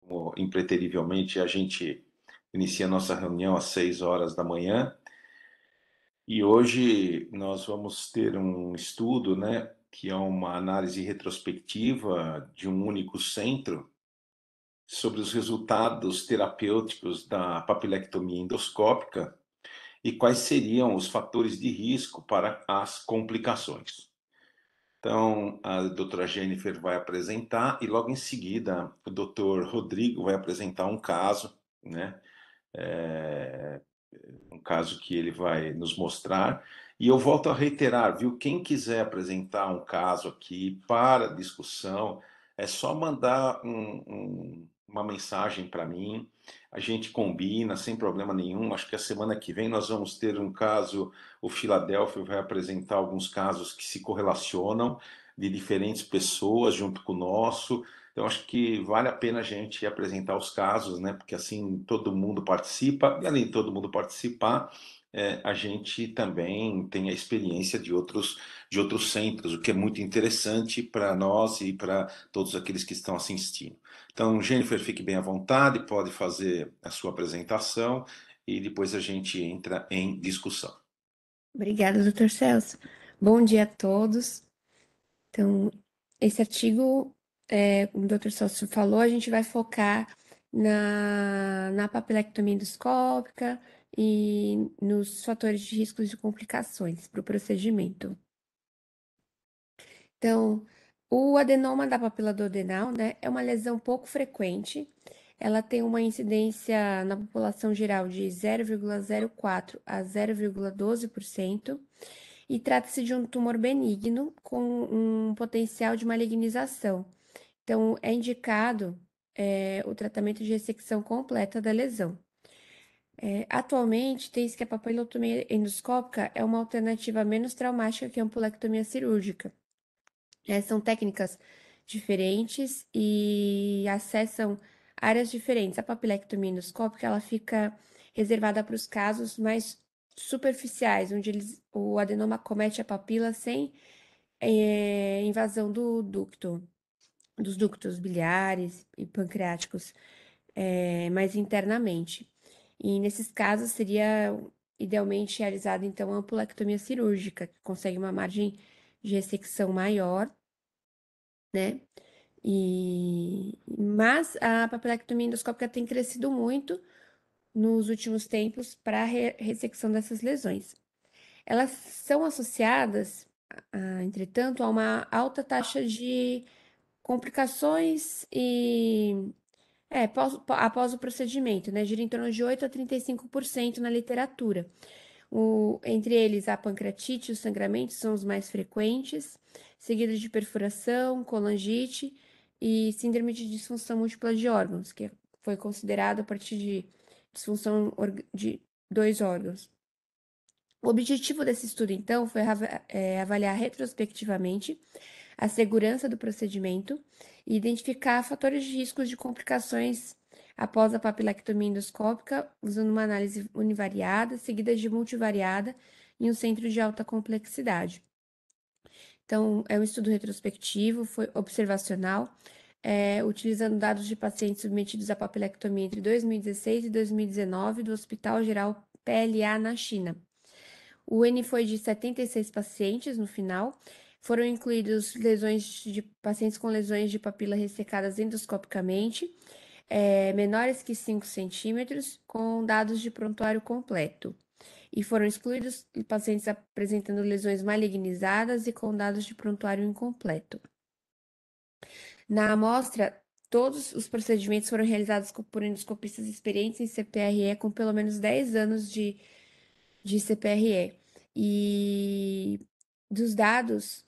Como impreterivelmente a gente inicia a nossa reunião às 6 horas da manhã e hoje nós vamos ter um estudo, né, que é uma análise retrospectiva de um único centro sobre os resultados terapêuticos da papilectomia endoscópica e quais seriam os fatores de risco para as complicações. Então, a doutora Jennifer vai apresentar e logo em seguida o doutor Rodrigo vai apresentar um caso, né? É, um caso que ele vai nos mostrar. E eu volto a reiterar, viu? Quem quiser apresentar um caso aqui para discussão, é só mandar uma mensagem para mim. A gente combina sem problema nenhum. Acho que a semana que vem nós vamos ter um caso. O Filadélfia vai apresentar alguns casos que se correlacionam de diferentes pessoas junto com o nosso. Então, acho que vale a pena a gente apresentar os casos, né? Porque assim todo mundo participa, e além de todo mundo participar, a gente também tem a experiência de outros centros, o que é muito interessante para nós e para todos aqueles que estão assistindo. Então, Jennifer, fique bem à vontade, pode fazer a sua apresentação e depois a gente entra em discussão. Obrigada, doutor Celso. Bom dia a todos. Então, esse artigo, como o doutor Celso falou, a gente vai focar na papilectomia endoscópica e nos fatores de riscos de complicações para o procedimento. Então, o adenoma da papila duodenal, né, é uma lesão pouco frequente. Ela tem uma incidência na população geral de 0,04 a 0,12%. E trata-se de um tumor benigno com um potencial de malignização. Então, é indicado o tratamento de ressecção completa da lesão. Atualmente, tem-se que a papilotomia endoscópica é uma alternativa menos traumática que a ampulectomia cirúrgica. São técnicas diferentes e acessam áreas diferentes. A papilectomia endoscópica ela fica reservada para os casos mais superficiais, onde o adenoma comete a papila sem invasão dos ductos biliares e pancreáticos, mais internamente. E nesses casos seria idealmente realizada então a ampulectomia cirúrgica, que consegue uma margem de ressecção maior, né? Mas a papilectomia endoscópica tem crescido muito nos últimos tempos para a ressecção dessas lesões. Elas são associadas, entretanto, a uma alta taxa de complicações após o procedimento, né? Gira em torno de 8 a 35% na literatura. Entre eles, a pancreatite e os sangramentos são os mais frequentes, seguidos de perfuração, colangite e síndrome de disfunção múltipla de órgãos, que foi considerado a partir de disfunção de 2 órgãos. O objetivo desse estudo, então, foi avaliar retrospectivamente a segurança do procedimento e identificar fatores de riscos de complicações após a papilectomia endoscópica, usando uma análise univariada, seguida de multivariada, em um centro de alta complexidade. Então, é um estudo retrospectivo, foi observacional, utilizando dados de pacientes submetidos à papilectomia entre 2016 e 2019 do Hospital Geral PLA na China. O N foi de 76 pacientes no final. Foram incluídos pacientes com lesões de papila ressecadas endoscopicamente, menores que 5 centímetros, com dados de prontuário completo. E foram excluídos pacientes apresentando lesões malignizadas e com dados de prontuário incompleto. Na amostra, todos os procedimentos foram realizados por endoscopistas experientes em CPRE com pelo menos 10 anos de CPRE. E dos dados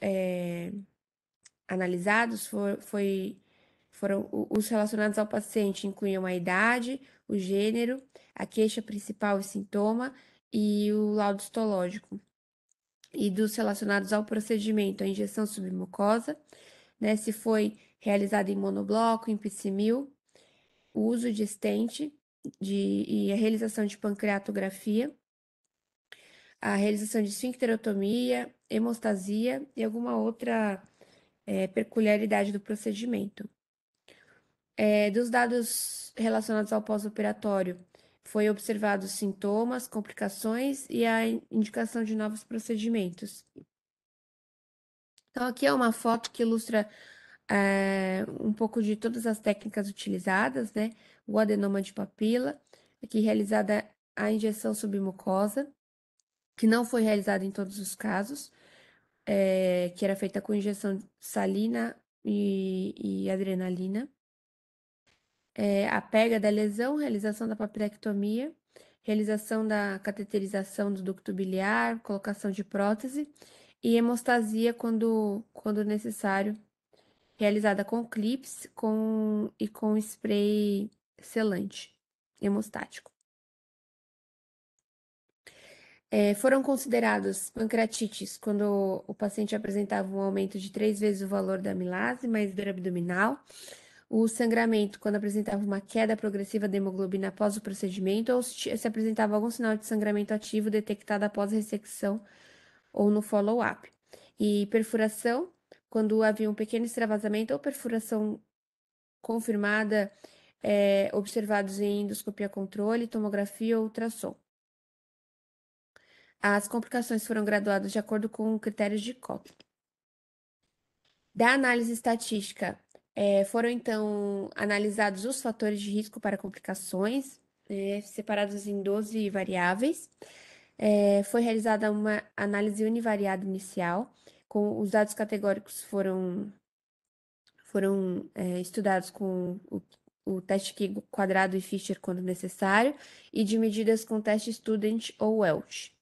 analisados foram os relacionados ao paciente, incluíam a idade, o gênero, a queixa principal e sintoma e o laudo histológico. E dos relacionados ao procedimento, a injeção submucosa, né, se foi realizada em monobloco, em PCMIL, o uso de stent e a realização de pancreatografia, a realização de esfincterotomia, hemostasia e alguma outra peculiaridade do procedimento. Dos dados relacionados ao pós-operatório, foi observados sintomas, complicações e a indicação de novos procedimentos. Então, aqui é uma foto que ilustra um pouco de todas as técnicas utilizadas, né? O adenoma de papila, aqui realizada a injeção submucosa, que não foi realizada em todos os casos, que era feita com injeção salina e adrenalina. A pega da lesão, realização da papilectomia, realização da cateterização do ducto biliar, colocação de prótese e hemostasia quando necessário, realizada com clips e com spray selante hemostático. Foram considerados pancreatites quando o paciente apresentava um aumento de 3 vezes o valor da amilase mais dor abdominal, o sangramento quando apresentava uma queda progressiva da hemoglobina após o procedimento ou se apresentava algum sinal de sangramento ativo detectado após a ressecção ou no follow-up. E perfuração, quando havia um pequeno extravasamento ou perfuração confirmada, observados em endoscopia controle, tomografia ou ultrassom. As complicações foram graduadas de acordo com critérios de Koch. Da análise estatística, foram então analisados os fatores de risco para complicações, separados em 12 variáveis. Foi realizada uma análise univariada inicial, com os dados categóricos foram estudados com o teste Q quadrado e Fischer quando necessário, e de medidas com teste Student ou Welch.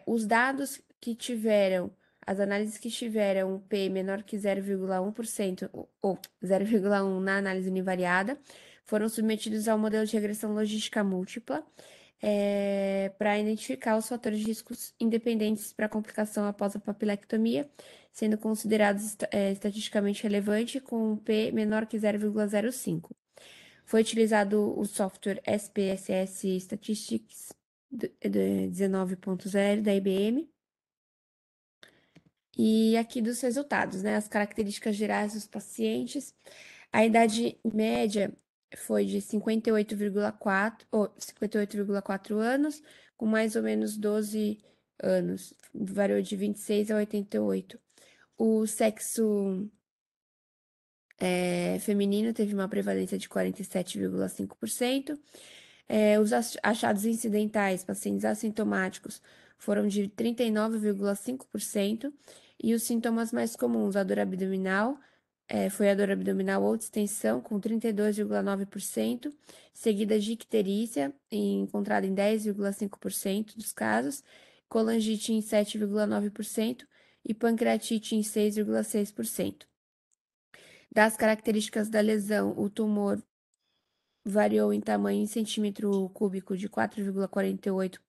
Os dados que tiveram, as análises que tiveram um P menor que 0,1% ou 0,1 na análise univariada, foram submetidos ao modelo de regressão logística múltipla, para identificar os fatores de riscos independentes para complicação após a papilectomia, sendo considerados estatisticamente relevante com um P menor que 0,05. Foi utilizado o software SPSS Statistics 19.0 da IBM. E aqui dos resultados, né? As características gerais dos pacientes. A idade média foi de 58,4 anos, com mais ou menos 12 anos, variou de 26 a 88. O sexo feminino teve uma prevalência de 47,5%. Os achados incidentais, pacientes assintomáticos, foram de 39,5%, e os sintomas mais comuns, a dor abdominal, foi a dor abdominal ou distensão, com 32,9%, seguida de icterícia, encontrada em 10,5% dos casos, colangite em 7,9% e pancreatite em 6,6%. Das características da lesão, o tumor variou em tamanho em centímetro cúbico de 4,48,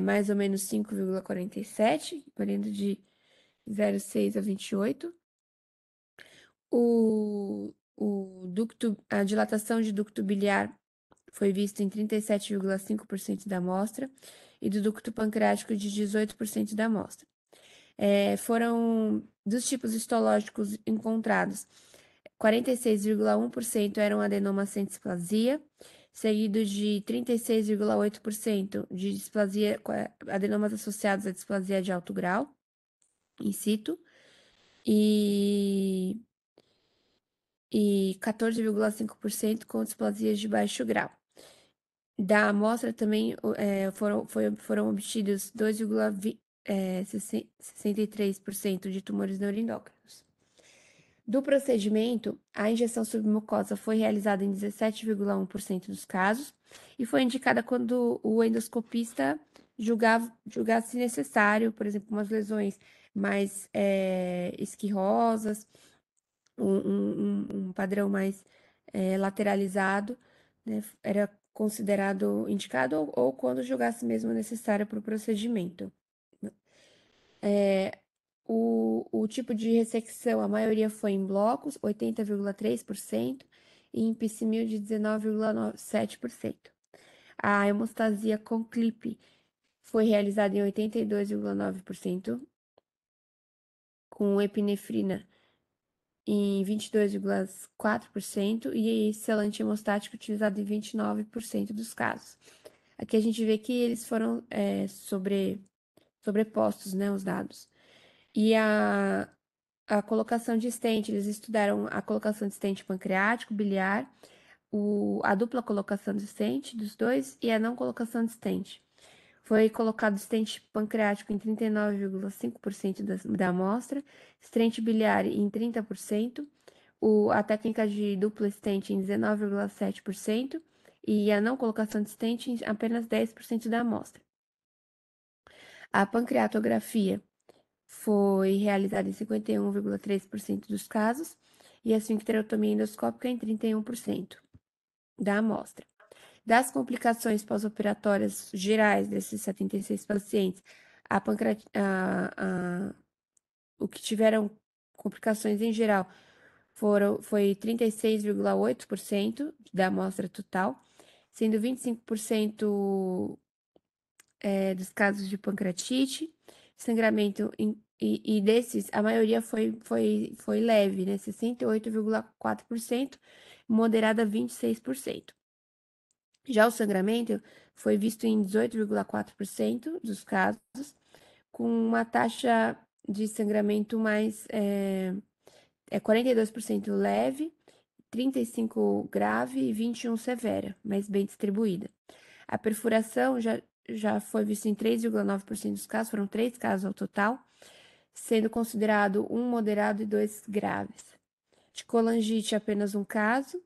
mais ou menos 5,47, variando de 0,6 a 28. A dilatação de ducto biliar foi vista em 37,5% da amostra e do ducto pancreático de 18% da amostra. Foram dos tipos histológicos encontrados, 46,1% eram adenoma sem displasia, seguido de 36,8% de displasia, adenomas associados à displasia de alto grau, in situ, e 14,5% com displasias de baixo grau. Da amostra também foram obtidos 2,63% de tumores neuroendócrinos. Do procedimento, a injeção submucosa foi realizada em 17,1% dos casos e foi indicada quando o endoscopista julgasse necessário, por exemplo, umas lesões mais esquirrosas, um padrão mais lateralizado, né, era considerado indicado ou quando julgasse mesmo necessário para o procedimento. O tipo de ressecção, a maioria foi em blocos, 80,3%, e em piscimio de 19,7%. A hemostasia com clipe foi realizada em 82,9%, com epinefrina em 22,4% e selante hemostático utilizado em 29% dos casos. Aqui a gente vê que eles foram sobrepostos, né, os dados. E a colocação de stent, eles estudaram a colocação de stent pancreático, biliar, a dupla colocação de stent dos dois e a não colocação de stent. Foi colocado stent pancreático em 39,5% da amostra, stent biliar em 30%, a técnica de dupla stent em 19,7% e a não colocação de stent em apenas 10% da amostra. A pancreatografia foi realizada em 51,3% dos casos e a esfincterotomia endoscópica em 31% da amostra. Das complicações pós-operatórias gerais desses 76 pacientes, o que tiveram complicações em geral foi 36,8% da amostra total, sendo 25% dos casos de pancreatite, sangramento, e desses, a maioria foi leve, né? 68,4%, moderada 26%. Já o sangramento foi visto em 18,4% dos casos, com uma taxa de sangramento mais 42% leve, 35% grave e 21% severa, mas bem distribuída. A perfuração já foi vista em 3,9% dos casos, foram 3 casos ao total, sendo considerado um moderado e 2 graves. De colangite, apenas um caso.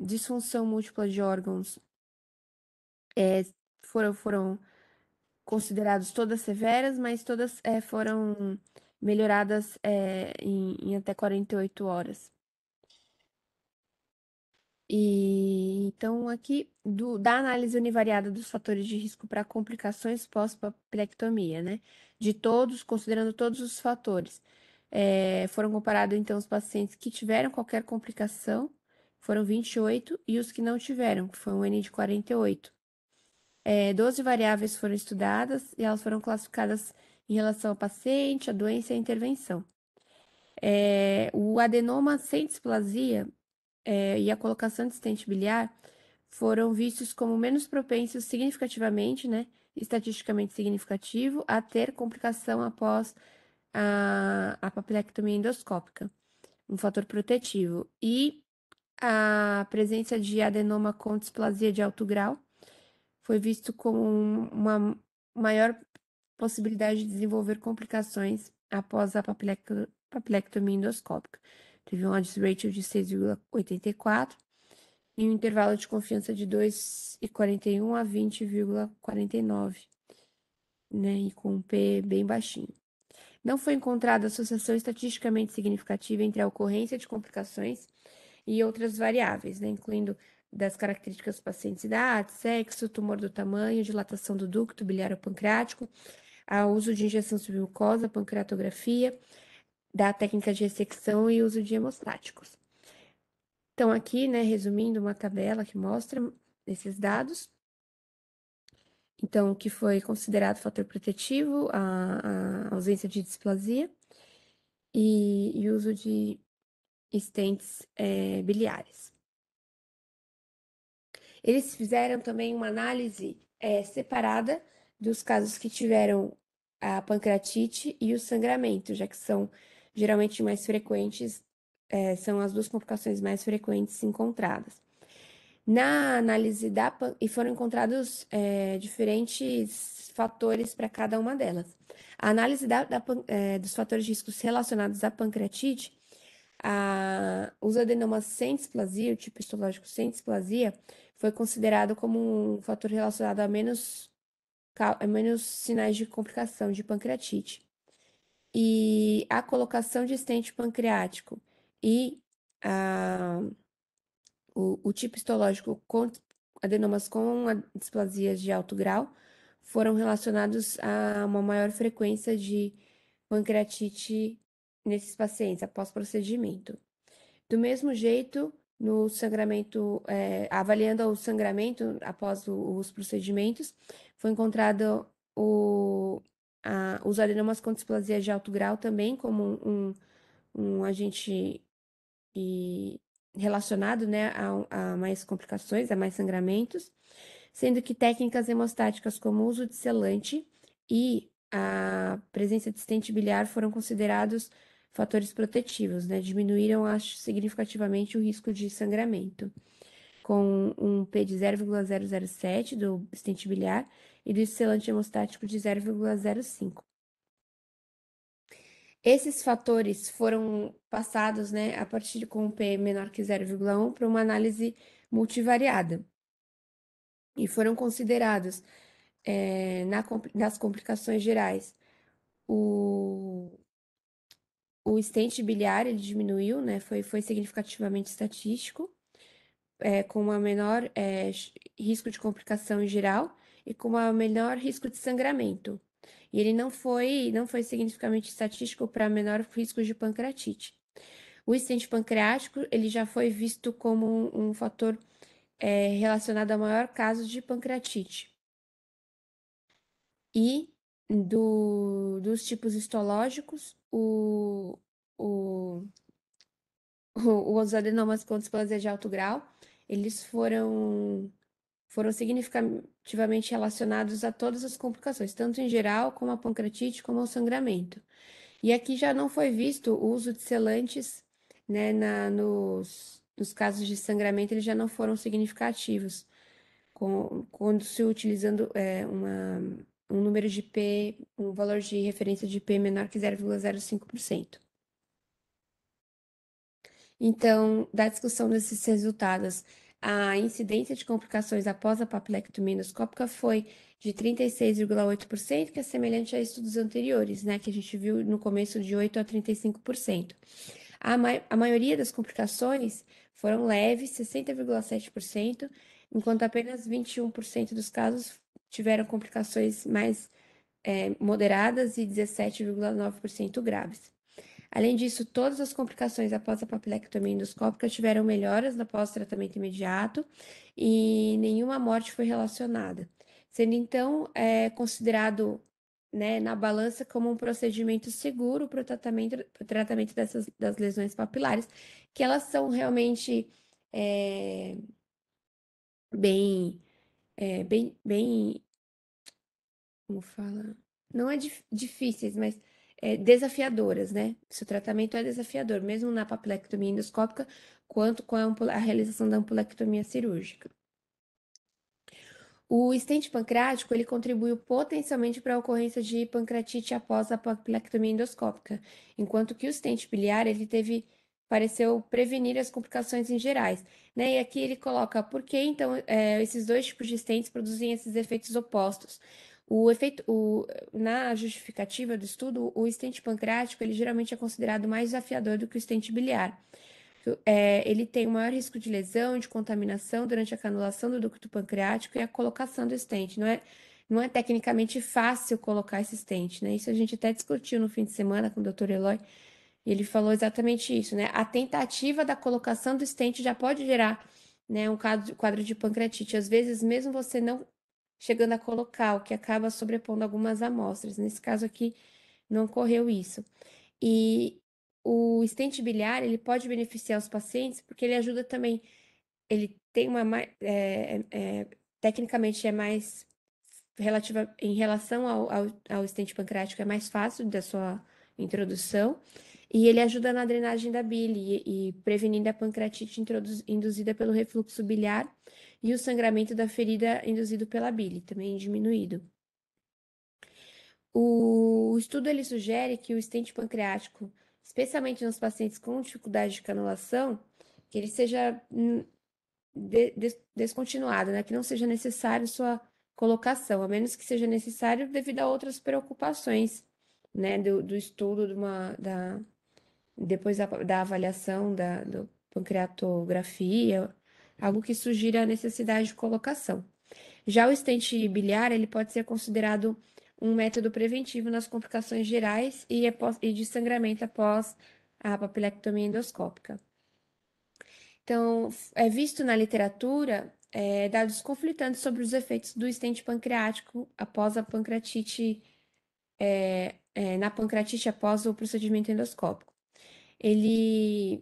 Disfunção múltipla de órgãos foram consideradas todas severas, mas todas foram melhoradas em até 48 horas. E então, aqui, da análise univariada dos fatores de risco para complicações pós-papilectomia, né? De todos, considerando todos os fatores. Foram comparados, então, os pacientes que tiveram qualquer complicação, foram 28, e os que não tiveram, que foi um N de 48. 12 variáveis foram estudadas e elas foram classificadas em relação ao paciente, a doença e a intervenção. O adenoma sem displasia e a colocação de stent biliar foram vistos como menos propensos significativamente, né, estatisticamente significativo, a ter complicação após a papilectomia endoscópica, um fator protetivo. E a presença de adenoma com displasia de alto grau foi visto como uma maior possibilidade de desenvolver complicações após a papilectomia endoscópica. Teve um odds ratio de 6,84 e um intervalo de confiança de 2,41 a 20,49, né? E com um P bem baixinho. Não foi encontrada associação estatisticamente significativa entre a ocorrência de complicações e outras variáveis, né? Incluindo das características dos pacientes, idade, sexo, tumor do tamanho, dilatação do ducto biliar ou pancreático, ao uso de injeção submucosa, pancreatografia, da técnica de ressecção e uso de hemostáticos. Então, aqui, né, resumindo, uma tabela que mostra esses dados. Então, o que foi considerado fator protetivo, a ausência de displasia e uso de stents biliares. Eles fizeram também uma análise separada dos casos que tiveram a pancreatite e o sangramento, já que são geralmente mais frequentes, são as duas complicações mais frequentes encontradas. Na análise e foram encontrados diferentes fatores para cada uma delas. A análise dos fatores de riscos relacionados à pancreatite, os adenomas sem displasia, o tipo histológico sem displasia, foi considerado como um fator relacionado a menos sinais de complicação de pancreatite. E a colocação de stent pancreático e o tipo histológico com adenomas com displasias de alto grau foram relacionados a uma maior frequência de pancreatite nesses pacientes após procedimento. Do mesmo jeito, no sangramento, avaliando o sangramento após os procedimentos, foi encontrado os adenomas com displasia de alto grau também como um agente relacionado, né, a mais complicações, a mais sangramentos, sendo que técnicas hemostáticas como o uso de selante e a presença de stent biliar foram considerados fatores protetivos, né? Diminuíram, acho, significativamente o risco de sangramento, com um P de 0,007 do stent biliar e do selante hemostático de 0,05. Esses fatores foram passados, né, a partir de com um P menor que 0,1 para uma análise multivariada e foram considerados nas complicações gerais o stent biliar ele diminuiu, né, foi significativamente estatístico, com uma menor risco de complicação em geral e com uma menor risco de sangramento. E ele não foi significativamente estatístico para menor risco de pancreatite. O stent pancreático, ele já foi visto como um fator relacionado a maior caso de pancreatite. E dos tipos histológicos, os adenomas com displasia de alto grau, eles foram significativamente relacionados a todas as complicações, tanto em geral, como a pancreatite, como ao sangramento. E aqui já não foi visto o uso de selantes, né, nos casos de sangramento, eles já não foram significativos, quando se utilizando um número de P, um valor de referência de P menor que 0,05%. Então, da discussão desses resultados, a incidência de complicações após a papilectomia endoscópica foi de 36,8%, que é semelhante a estudos anteriores, né, que a gente viu no começo de 8 a 35%. A maioria das complicações foram leves, 60,7%, enquanto apenas 21% dos casos tiveram complicações mais moderadas e 17,9% graves. Além disso, todas as complicações após a papilectomia endoscópica tiveram melhoras após tratamento imediato e nenhuma morte foi relacionada, sendo então considerado, né, na balança como um procedimento seguro para o tratamento das lesões papilares, que elas são realmente bem, bem, como fala? Não é difíceis, mas desafiadoras, né? Se o tratamento é desafiador, mesmo na papilectomia endoscópica, quanto com a realização da ampulectomia cirúrgica. O stent pancreático, ele contribuiu potencialmente para a ocorrência de pancreatite após a papilectomia endoscópica, enquanto que o stent biliar, pareceu prevenir as complicações em gerais, né? E aqui ele coloca por que, então, esses dois tipos de stents produzem esses efeitos opostos. Na justificativa do estudo, o stent pancreático, ele geralmente é considerado mais desafiador do que o stent biliar. Ele tem o maior risco de lesão, de contaminação durante a canulação do ducto pancreático e a colocação do stent. Não é tecnicamente fácil colocar esse stent, né? Isso a gente até discutiu no fim de semana com o Dr. Eloy, e ele falou exatamente isso, né? A tentativa da colocação do stent já pode gerar, né, um quadro de pancreatite. Às vezes, mesmo você não chegando a colocar, o que acaba sobrepondo algumas amostras. Nesse caso aqui, não ocorreu isso. E o stent biliar, ele pode beneficiar os pacientes porque ele ajuda também, ele tem tecnicamente é mais relativa em relação ao stent pancreático, é mais fácil da sua introdução, e ele ajuda na drenagem da bile e prevenindo a pancreatite induzida pelo refluxo biliar e o sangramento da ferida induzido pela bile, também diminuído. O estudo ele sugere que o stent pancreático, especialmente nos pacientes com dificuldade de canulação, que ele seja descontinuado, né? Que não seja necessário sua colocação, a menos que seja necessário devido a outras preocupações, né? Do estudo, depois da avaliação do pancreatografia, algo que sugira a necessidade de colocação. Já o stent biliar, ele pode ser considerado um método preventivo nas complicações gerais e de sangramento após a papilectomia endoscópica. Então, é visto na literatura dados conflitantes sobre os efeitos do stent pancreático após a pancreatite, na pancreatite após o procedimento endoscópico.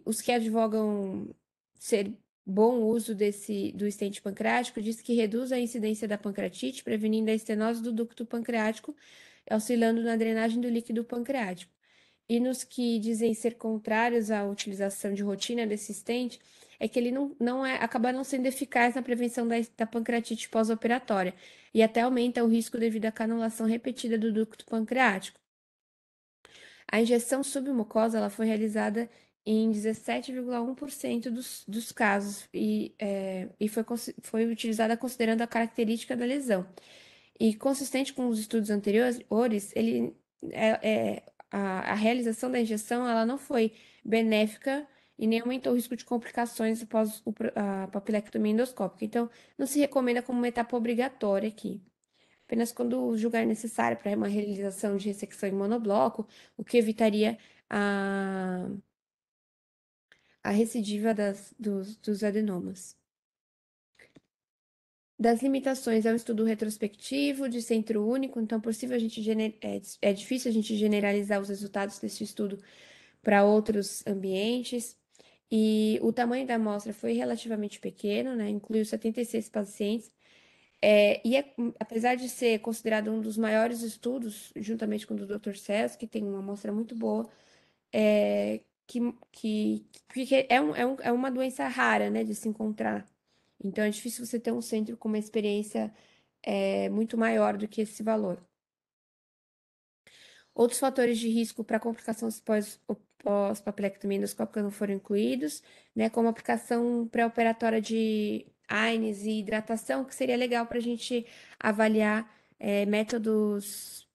Os que advogam ser bom uso do stent pancreático diz que reduz a incidência da pancreatite, prevenindo a estenose do ducto pancreático, auxiliando na drenagem do líquido pancreático. E nos que dizem ser contrários à utilização de rotina desse stent, é que ele acaba não sendo eficaz na prevenção da pancreatite pós-operatória e até aumenta o risco devido à canulação repetida do ducto pancreático. A injeção submucosa ela foi realizada em 17,1% dos casos e foi utilizada considerando a característica da lesão. E consistente com os estudos anteriores, a realização da injeção ela não foi benéfica e nem aumentou o risco de complicações após a papilectomia endoscópica. Então, não se recomenda como uma etapa obrigatória aqui. Apenas quando julgar necessário para uma realização de ressecção em monobloco, o que evitaria a, a recidiva dos adenomas. Das limitações, é um estudo retrospectivo, de centro único, então é difícil a gente generalizar os resultados desse estudo para outros ambientes. E o tamanho da amostra foi relativamente pequeno, né? Incluiu 76 pacientes. Apesar de ser considerado um dos maiores estudos, juntamente com o do Dr. Celso, que tem uma amostra muito boa, é, porque é uma doença rara, né, de se encontrar. Então, é difícil você ter um centro com uma experiência muito maior do que esse valor. Outros fatores de risco para complicações pós-papilectomia endoscópica não foram incluídos, né, como aplicação pré-operatória de AINES e hidratação, que seria legal para a gente avaliar métodos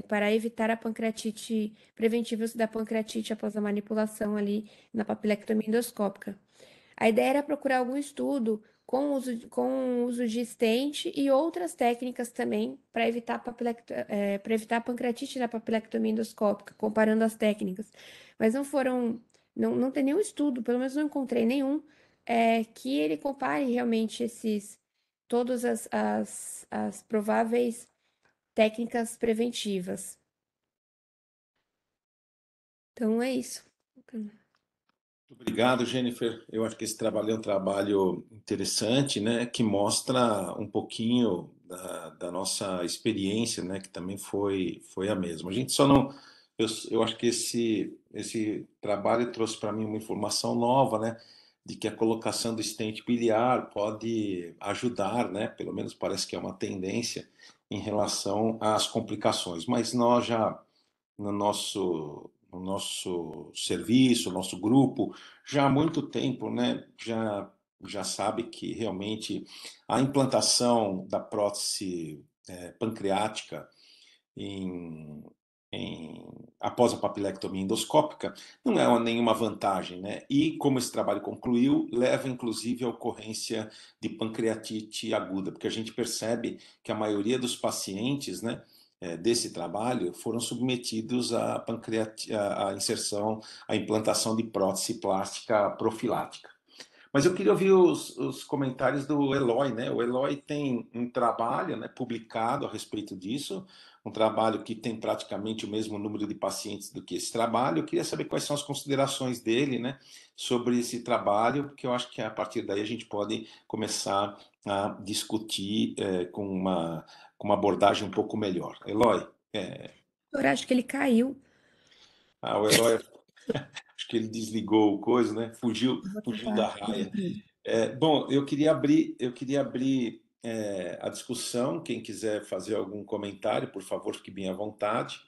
para evitar a pancreatite, preventivos da pancreatite após a manipulação ali na papilectomia endoscópica. A ideia era procurar algum estudo com o uso de stent e outras técnicas também para evitar a pancreatite na papilectomia endoscópica, comparando as técnicas. Mas não tem nenhum estudo, pelo menos não encontrei nenhum, que ele compare realmente todas as prováveis técnicas preventivas. Então é isso. Obrigado, Jennifer. Eu acho que esse trabalho é um trabalho interessante, né, que mostra um pouquinho da nossa experiência, né, que também foi a mesma. A gente só não, eu acho que esse trabalho trouxe para mim uma informação nova, né, de que a colocação do stent biliar pode ajudar, né, pelo menos parece que é uma tendência em relação às complicações. Mas nós já no nosso serviço, nosso grupo, já há muito tempo, né, já sabe que realmente a implantação da prótese pancreática em, após a papilectomia endoscópica não é nenhuma vantagem, né? E como esse trabalho concluiu, leva inclusive à ocorrência de pancreatite aguda, porque a gente percebe que a maioria dos pacientes, né, desse trabalho foram submetidos à inserção, à implantação de prótese plástica profilática. Mas eu queria ouvir os comentários do Eloy, né? O Eloy tem um trabalho, né, publicado a respeito disso, um trabalho que tem praticamente o mesmo número de pacientes do que esse trabalho. Eu queria saber quais são as considerações dele, né, sobre esse trabalho, porque eu acho que a partir daí a gente pode começar a discutir com uma abordagem um pouco melhor. Eloy, Eu acho que ele caiu. o Eloy, acho que ele desligou o coisa, né? Fugiu, Vou fugiu da tentar ligar raia. para ele. Bom, eu queria abrir a discussão. Quem quiser fazer algum comentário, por favor, fique bem à vontade.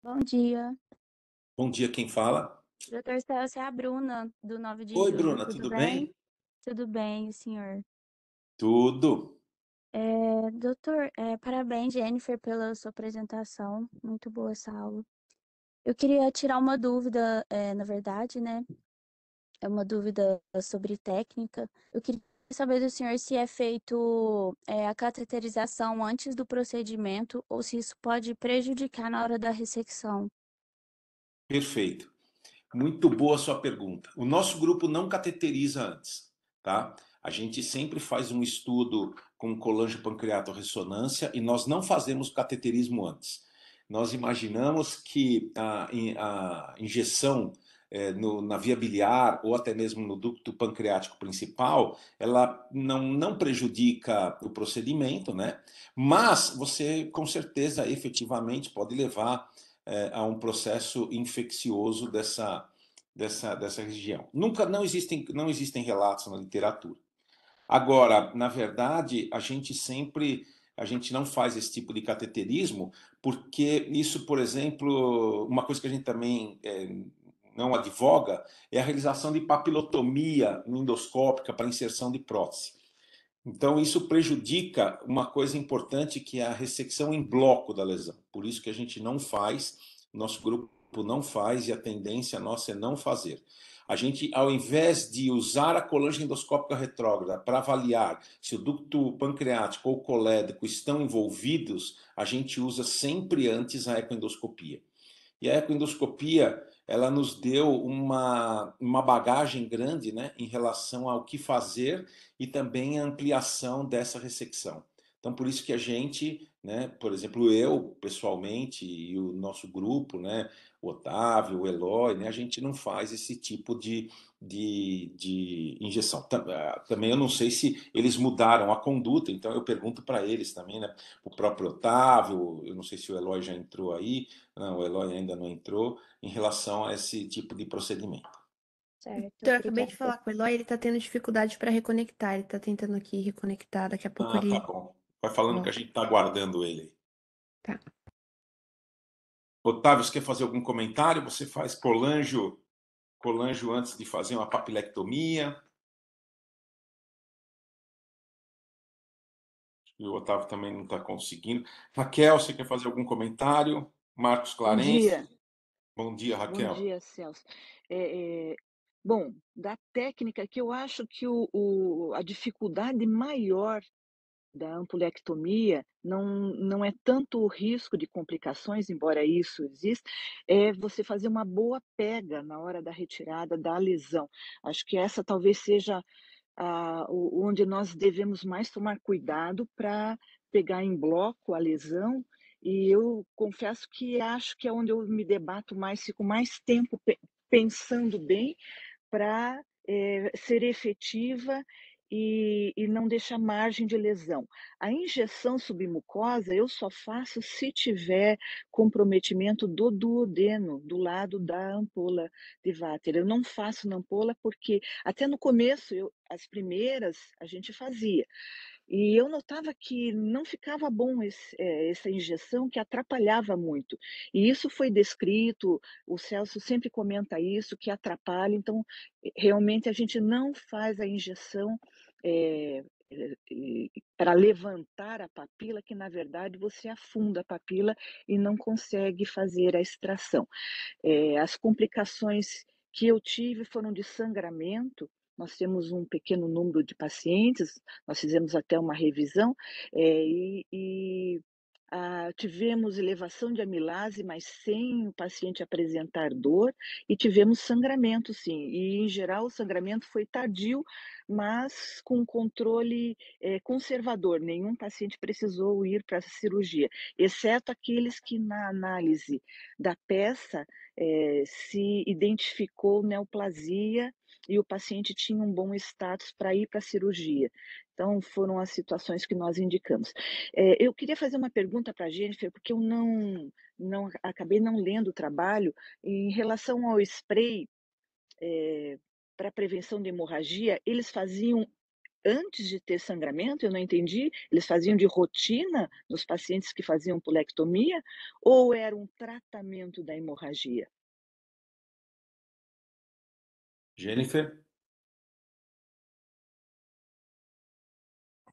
Bom dia. Bom dia, quem fala? Doutor Celso, é a Bruna, do 9 de Oi, julho. Bruna, Tudo tudo bem? bem? Tudo bem, senhor. Tudo. Doutor, parabéns, Jennifer, pela sua apresentação. Muito boa essa aula. Eu queria tirar uma dúvida, na verdade, né? É uma dúvida sobre técnica. Eu queria saber do senhor se é feito, a cateterização antes do procedimento ou se isso pode prejudicar na hora da ressecção. Perfeito. Muito boa a sua pergunta. O nosso grupo não cateteriza antes, tá? A gente sempre faz um estudo com colangiopancreatorressonância e nós não fazemos cateterismo antes. nós imaginamos que a injeção na via biliar ou até mesmo no ducto pancreático principal, ela não prejudica o procedimento, né? Mas você, com certeza, efetivamente pode levar a um processo infeccioso dessa região. Não existem relatos na literatura. Agora, na verdade, a gente não faz esse tipo de cateterismo porque isso, por exemplo, uma coisa que a gente também não advoga é a realização de papilotomia endoscópica para inserção de prótese. Então, isso prejudica uma coisa importante que é a ressecção em bloco da lesão. Por isso que a gente não faz, nosso grupo não faz e a tendência nossa é não fazer. A gente, ao invés de usar a colange endoscópica retrógrada para avaliar se o ducto pancreático ou colédoco estão envolvidos, a gente usa sempre antes a ecoendoscopia. E a ecoendoscopia, ela nos deu uma bagagem grande, né, em relação ao que fazer e também a ampliação dessa ressecção. Então, por isso que a gente, né, por exemplo, eu pessoalmente e o nosso grupo, né, o Otávio, o Eloy, né, a gente não faz esse tipo de injeção. Também eu não sei se eles mudaram a conduta, então eu pergunto para eles também, né, o próprio Otávio, eu não sei se o Eloy já entrou aí, não, o Eloy ainda não entrou em relação a esse tipo de procedimento. Certo, Então, eu acabei de obrigada. falar com o Eloy, ele tá tendo dificuldade para reconectar. Ele tá tentando aqui reconectar, daqui a pouco Ah, tá ele bom. Vai falando que a volta. gente está aguardando ele. Tá. Otávio, você quer fazer algum comentário? Você faz colangio antes de fazer uma papilectomia? E o Otávio também não está conseguindo. Raquel, você quer fazer algum comentário? Marcos Bom Clarence? dia, Bom dia, bom Raquel. dia, Celso. Bom, da técnica que eu acho que a dificuldade maior da ampulectomia não é tanto o risco de complicações, embora isso exista, é você fazer uma boa pega na hora da retirada da lesão. Acho que essa talvez seja onde nós devemos mais tomar cuidado para pegar em bloco a lesão. E eu confesso que acho que é onde eu me debato mais, fico mais tempo pensando bem para ser efetiva e não deixar margem de lesão. A injeção submucosa eu só faço se tiver comprometimento do duodeno, do lado da ampola de Vater. Eu não faço na ampola porque até no começo, as primeiras, a gente fazia. E eu notava que não ficava bom essa injeção, que atrapalhava muito. E isso foi descrito, o Celso sempre comenta isso, que atrapalha. Então, realmente, a gente não faz a injeção para levantar a papila, que na verdade você afunda a papila e não consegue fazer a extração. As complicações que eu tive foram de sangramento. Nós temos um pequeno número de pacientes, nós fizemos até uma revisão, tivemos elevação de amilase, mas sem o paciente apresentar dor, e tivemos sangramento, sim. E, em geral, o sangramento foi tardio, mas com controle conservador. Nenhum paciente precisou ir para a cirurgia, exceto aqueles que, na análise da peça, se identificou neoplasia e o paciente tinha um bom status para ir para a cirurgia. Então, foram as situações que nós indicamos. Eu queria fazer uma pergunta para a Jennifer, porque eu acabei não lendo o trabalho, em relação ao spray para prevenção de hemorragia, eles faziam antes de ter sangramento? Eu não entendi. Eles faziam de rotina nos pacientes que faziam pulectomia ou era um tratamento da hemorragia? Jennifer?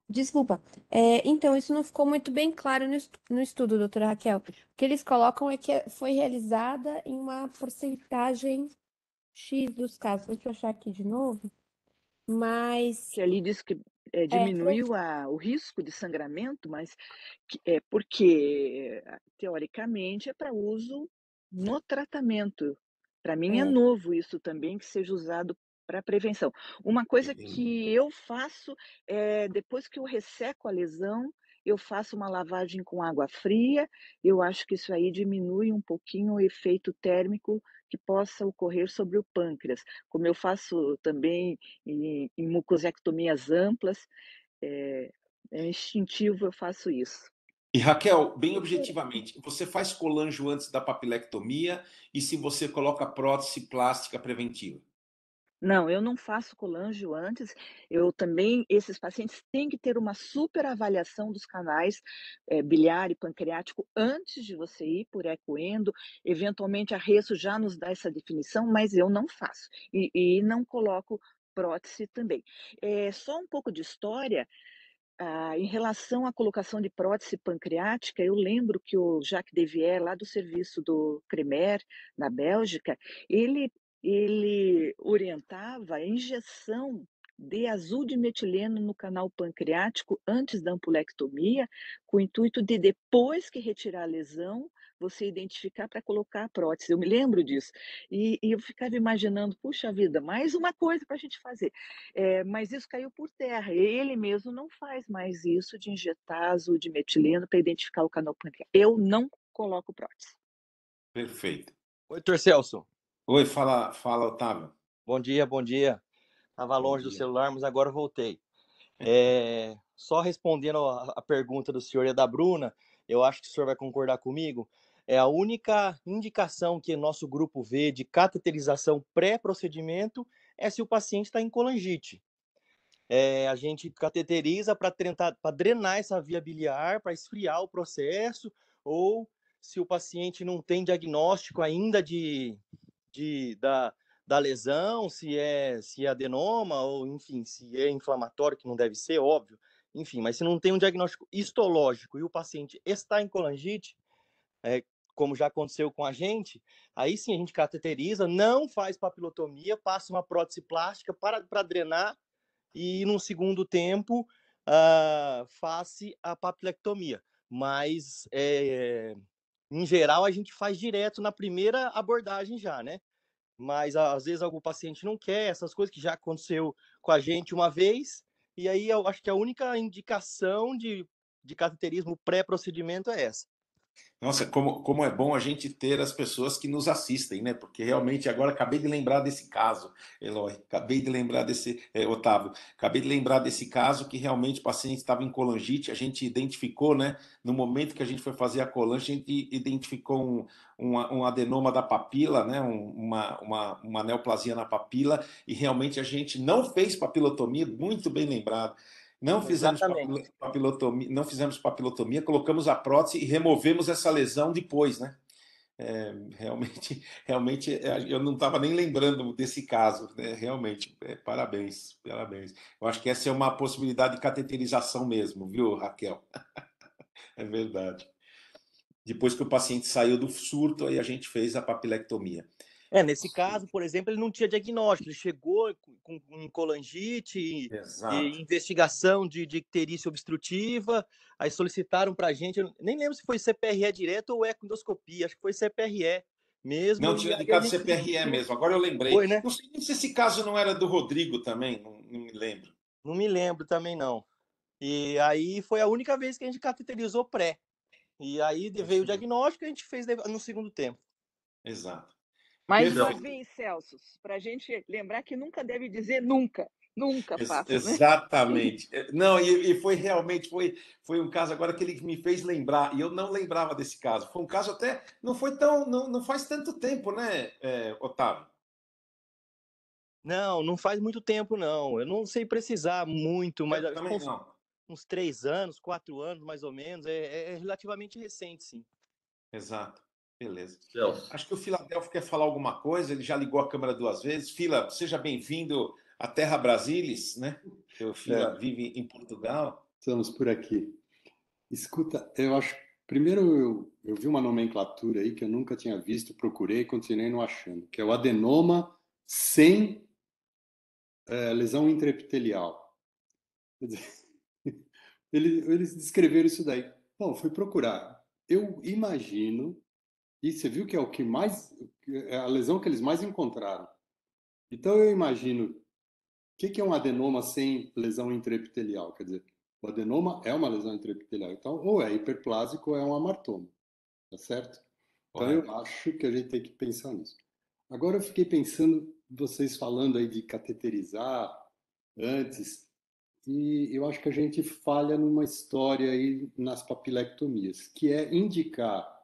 Desculpa. Então, isso não ficou muito bem claro no estudo, doutora Raquel. O que eles colocam é que foi realizada em uma porcentagem X dos casos. Deixa eu achar aqui de novo. Mas Que ali diz que foi. diminuiu o risco de sangramento, mas porque, teoricamente, é para uso no tratamento. Para mim é É, novo isso também, que seja usado para prevenção. Uma coisa que eu faço é, depois que eu resseco a lesão, eu faço uma lavagem com água fria, eu acho que isso aí diminui um pouquinho o efeito térmico que possa ocorrer sobre o pâncreas. Como eu faço também em mucosectomias amplas, é é instintivo, eu faço isso. E Raquel, bem Doutor, objetivamente, você faz colangio antes da papilectomia e se você coloca prótese plástica preventiva? Não, eu não faço colangio antes, eu também esses pacientes têm que ter uma super avaliação dos canais, biliar e pancreático antes de você ir por ecoendo, eventualmente a resso já nos dá essa definição, mas eu não faço, e não coloco prótese também. Só um pouco de história, em relação à colocação de prótese pancreática, eu lembro que o Jacques Devier, lá do serviço do Cremer, na Bélgica, ele orientava a injeção de azul de metileno no canal pancreático antes da ampulectomia, com o intuito de, depois que retirar a lesão, você identificar para colocar a prótese. Eu me lembro disso. E eu ficava imaginando, puxa vida, mais uma coisa para a gente fazer. Mas isso caiu por terra. Ele mesmo não faz mais isso de injetar azul de metileno para identificar o canal pancreático. Eu não coloco prótese. Perfeito. Oi, Dr. Celso. Oi, fala, Otávio. Bom dia, bom dia. Estava Bom longe do dia. celular, mas agora voltei. Só respondendo a pergunta do senhor e da Bruna, eu acho que o senhor vai concordar comigo. É a única indicação que nosso grupo vê de cateterização pré-procedimento é se o paciente está em colangite. A gente cateteriza para drenar essa via biliar, para esfriar o processo, ou se o paciente não tem diagnóstico ainda da lesão, se é adenoma, ou enfim, se é inflamatório, que não deve ser, óbvio. Enfim, mas se não tem um diagnóstico histológico e o paciente está em colangite, como já aconteceu com a gente, aí sim a gente cateteriza, não faz papilotomia, passa uma prótese plástica para drenar e, num segundo tempo, faz a papilectomia. Mas, em geral, a gente faz direto na primeira abordagem já, né? Mas, às vezes, algum paciente não quer, essas coisas que já aconteceu com a gente uma vez, e aí eu acho que a única indicação de cateterismo pré-procedimento é essa. Nossa, como é bom a gente ter as pessoas que nos assistem, né? Porque realmente agora acabei de lembrar desse caso, Eloy. Acabei de lembrar desse, Otávio. Acabei de lembrar desse caso que realmente o paciente estava em colangite. A gente identificou, né? No momento que a gente foi fazer a colange, a gente identificou um adenoma da papila, né? Uma neoplasia na papila, e realmente a gente não fez papilotomia, muito bem lembrado. Não fizemos Exatamente. papilotomia, não fizemos papilotomia, colocamos a prótese e removemos essa lesão depois, né? Realmente, eu não estava nem lembrando desse caso, né? Realmente, parabéns, parabéns. Eu acho que essa é uma possibilidade de cateterização mesmo, viu, Raquel? É verdade. Depois que o paciente saiu do surto, aí a gente fez a papilectomia. Nesse caso, por exemplo, ele não tinha diagnóstico, ele chegou com colangite e Exato. investigação de icterícia obstrutiva, aí solicitaram para a gente, eu nem lembro se foi CPRE direto ou ecoendoscopia, acho que foi CPRE mesmo, Não e tinha aí a indicado gente CPRE decidiu, mesmo, agora eu lembrei. foi, né? Não sei nem se esse caso não era do Rodrigo também, não me lembro. Não me lembro também não. E aí foi a única vez que a gente cateterizou pré. E aí É veio o isso mesmo. diagnóstico e a gente fez no segundo tempo. Exato. Mais uma Perfeito. vez, Celso, para a gente lembrar que nunca deve dizer nunca. Nunca faça, né? Exatamente. Não, e foi realmente foi um caso agora que ele me fez lembrar, e eu não lembrava desse caso. Foi um caso até não foi tão não faz tanto tempo, né, Otávio? Não faz muito tempo, não. Eu não sei precisar muito, mas Eu acho que também não. uns 3 anos, 4 anos, mais ou menos. É relativamente recente, sim. Exato. Beleza. Celso. Acho que o Filadélfio quer falar alguma coisa, ele já ligou a câmera 2 vezes. Fila, seja bem-vindo à Terra Brasilis, né? O Fila vive em Portugal. Estamos por aqui. Escuta, eu acho. Primeiro, eu vi uma nomenclatura aí que eu nunca tinha visto, procurei e continuei não achando, que é o adenoma sem lesão intraepitelial. Quer dizer, eles descreveram isso daí. Bom, fui procurar. Eu imagino, e você viu que é o que mais, é a lesão que eles mais encontraram. Então eu imagino, o que é um adenoma sem lesão intraepitelial? Quer dizer, O adenoma é uma lesão intraepitelial. Então, ou é hiperplásico ou é um amartoma, tá certo? Então, eu acho que a gente tem que pensar nisso. Agora, eu fiquei pensando, vocês falando aí de cateterizar antes, e eu acho que a gente falha numa história aí nas papilectomias, que é indicar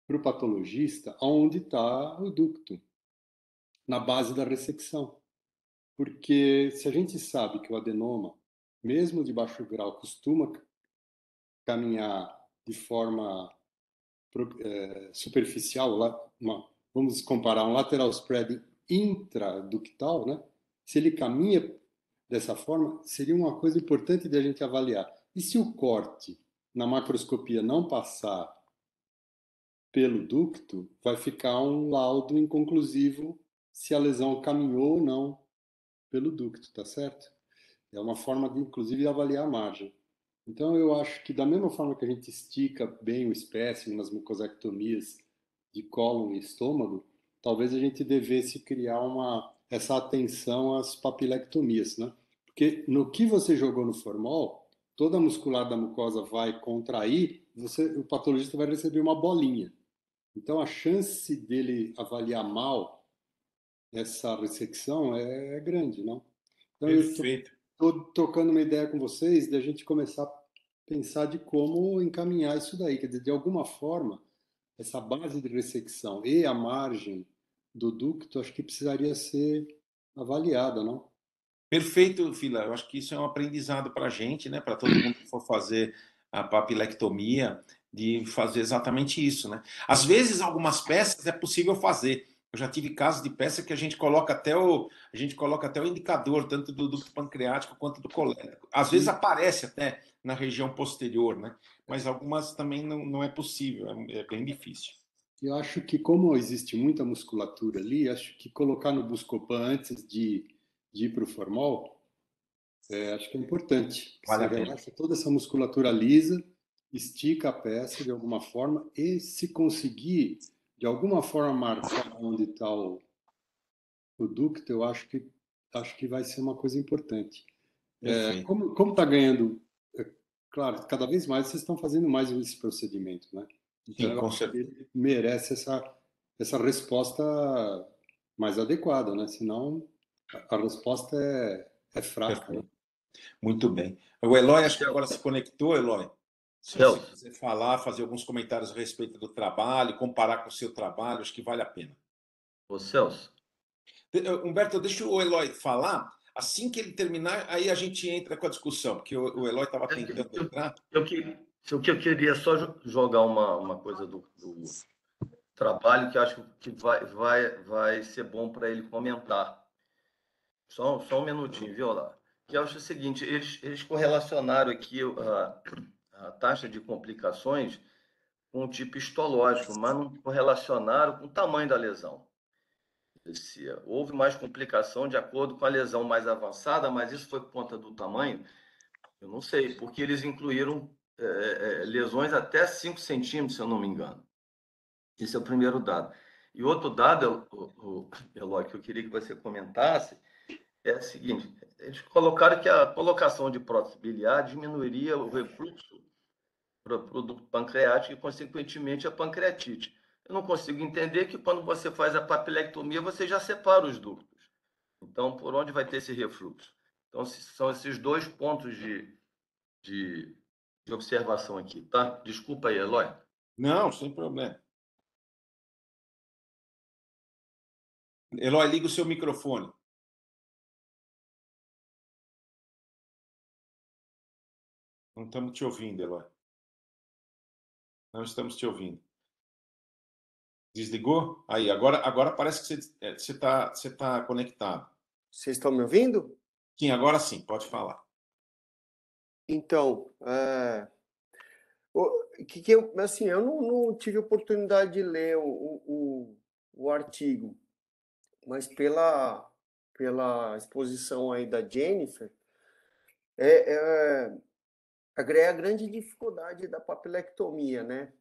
para o patologista onde está o ducto, na base da ressecção. Porque se a gente sabe que o adenoma, mesmo de baixo grau, costuma caminhar de forma superficial, vamos comparar um lateral spread intraductal, né? Se ele caminha dessa forma, seria uma coisa importante de a gente avaliar. E se o corte na macroscopia não passar pelo ducto, vai ficar um laudo inconclusivo se a lesão caminhou ou não pelo ducto, tá certo? É uma forma de, inclusive, avaliar a margem. Então, eu acho que da mesma forma que a gente estica bem o espécime nas mucosectomias de cólon e estômago, talvez a gente devesse criar essa atenção às papilectomias, né? Porque no que você jogou no formol, toda a muscular da mucosa vai contrair, o patologista vai receber uma bolinha. Então, a chance dele avaliar mal essa ressecção é grande, não? Então, Perfeito. eu estou trocando uma ideia com vocês de a gente começar a pensar de como encaminhar isso daí. Quer dizer, de alguma forma, essa base de ressecção e a margem do ducto, acho que precisaria ser avaliada, não? Perfeito, Fila. Eu acho que isso é um aprendizado para a gente, né? Para todo mundo que for fazer a papilectomia, de fazer exatamente isso, né? Às vezes, algumas peças é possível fazer. Eu já tive casos de peça que a gente coloca até o indicador, tanto do ducto pancreático quanto do colédoco. Às vezes aparece até na região posterior, né? Mas algumas também não é possível, é bem difícil. Eu acho que, como existe muita musculatura ali, acho que colocar no Buscopan antes de ir para o formol, acho que é importante. Vale Você a pena. relaxa toda essa musculatura lisa, estica a peça de alguma forma e, se conseguir, de alguma forma, marcar onde está o ducto, eu acho que vai ser uma coisa importante. Perfeito. Como está ganhando, claro, cada vez mais vocês estão fazendo mais esse procedimento, né? Então, Sim, eu com acho que certeza. ele merece essa resposta mais adequada, né? Senão a resposta é fraca, né? Perfeito. Muito bem. O Eloy acho que agora se conectou, Eloy. Se você Celso, quiser falar, fazer alguns comentários a respeito do trabalho, comparar com o seu trabalho, acho que vale a pena. ô Celso, Humberto, deixa o Eloy falar. Assim que ele terminar, aí a gente entra com a discussão, porque o Eloy estava tentando entrar. o que eu queria só jogar uma coisa do trabalho que eu acho que vai ser bom para ele comentar. Só um minutinho, viu lá? Que eu acho o seguinte, eles correlacionaram aqui a taxa de complicações com o tipo histológico, mas não correlacionaram com o tamanho da lesão. Houve mais complicação de acordo com a lesão mais avançada, mas isso foi por conta do tamanho? Eu não sei, porque eles incluíram lesões até 5 centímetros, se eu não me engano. Esse é o primeiro dado. E outro dado, Eloy, que eu queria que você comentasse, é o seguinte: eles colocaram que a colocação de prótese biliar diminuiria o refluxo para o ducto pancreático e, consequentemente, a pancreatite. Eu não consigo entender que quando você faz a papilectomia, você já separa os ductos. Então, por onde vai ter esse refluxo? Então, são esses dois pontos de observação aqui, tá? Desculpa aí, Eloy. Não, sem problema. Eloy, liga o seu microfone. Não estamos te ouvindo, Eloy. Não estamos te ouvindo. Desligou? Aí, agora parece que você tá conectado. Vocês estão me ouvindo? Sim, agora sim, pode falar. Então, assim, eu não tive oportunidade de ler o artigo, mas pela exposição aí da Jennifer, a grande dificuldade da papilectomia, né?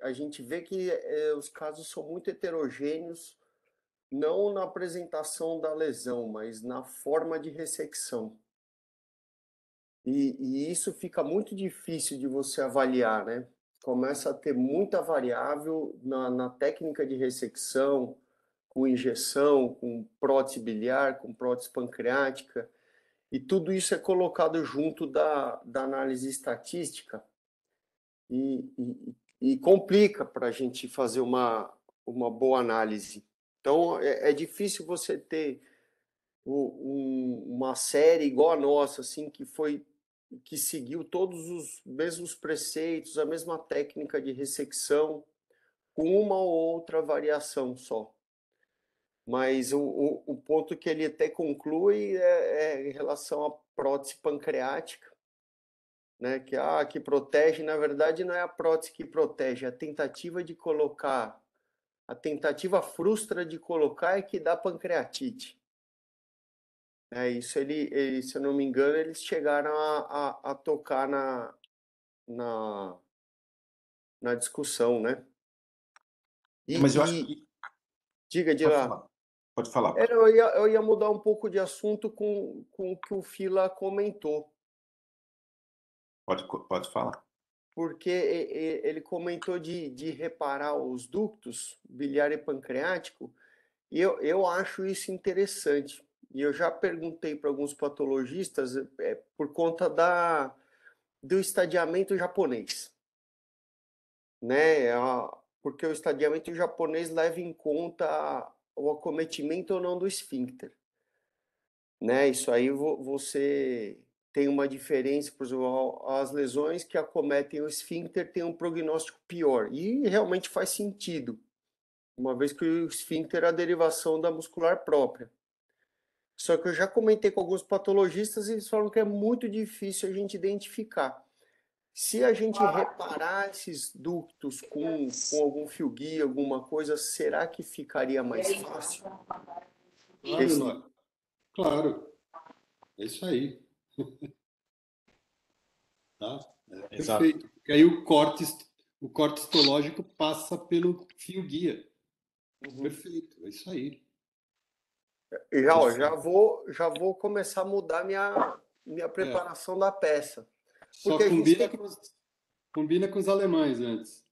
A gente vê que os casos são muito heterogêneos, não na apresentação da lesão, mas na forma de ressecção. E isso fica muito difícil de você avaliar, né? Começa a ter muita variável na técnica de ressecção, com injeção, com prótese biliar, com prótese pancreática, e tudo isso é colocado junto da análise estatística e complica para a gente fazer uma boa análise. Então, é difícil você ter uma série igual a nossa, assim, que seguiu todos os mesmos preceitos, a mesma técnica de ressecção, com uma ou outra variação só. Mas o ponto que ele até conclui é em relação à prótese pancreática, né? Que protege, na verdade, não é a prótese que protege, é a tentativa de colocar, a tentativa frustra de colocar é que dá pancreatite. Isso se eu não me engano, eles chegaram a tocar na discussão, né? Mas eu acho que. Diga de Pode lá. falar. Pode falar. Eu ia mudar um pouco de assunto com o que o Fila comentou. Pode falar. Porque ele comentou de reparar os ductos biliar e pancreático, e eu acho isso interessante. E eu já perguntei para alguns patologistas por conta do estadiamento japonês, né? Porque o estadiamento japonês leva em conta o acometimento ou não do esfíncter, né? Isso aí você tem uma diferença, por exemplo, as lesões que acometem o esfíncter têm um prognóstico pior, e realmente faz sentido, uma vez que o esfíncter é a derivação da muscular própria. Só que eu já comentei com alguns patologistas e eles falam que é muito difícil a gente identificar. Se a gente reparar esses ductos com algum fio guia, alguma coisa, será que ficaria mais fácil? Claro, não. Claro, é isso aí. Tá? Exato. Perfeito. Porque aí o corte histológico passa pelo fio guia. Perfeito, é isso aí. Já vou começar a mudar minha preparação da peça. Só Porque a gente tem que... combina com os alemães antes.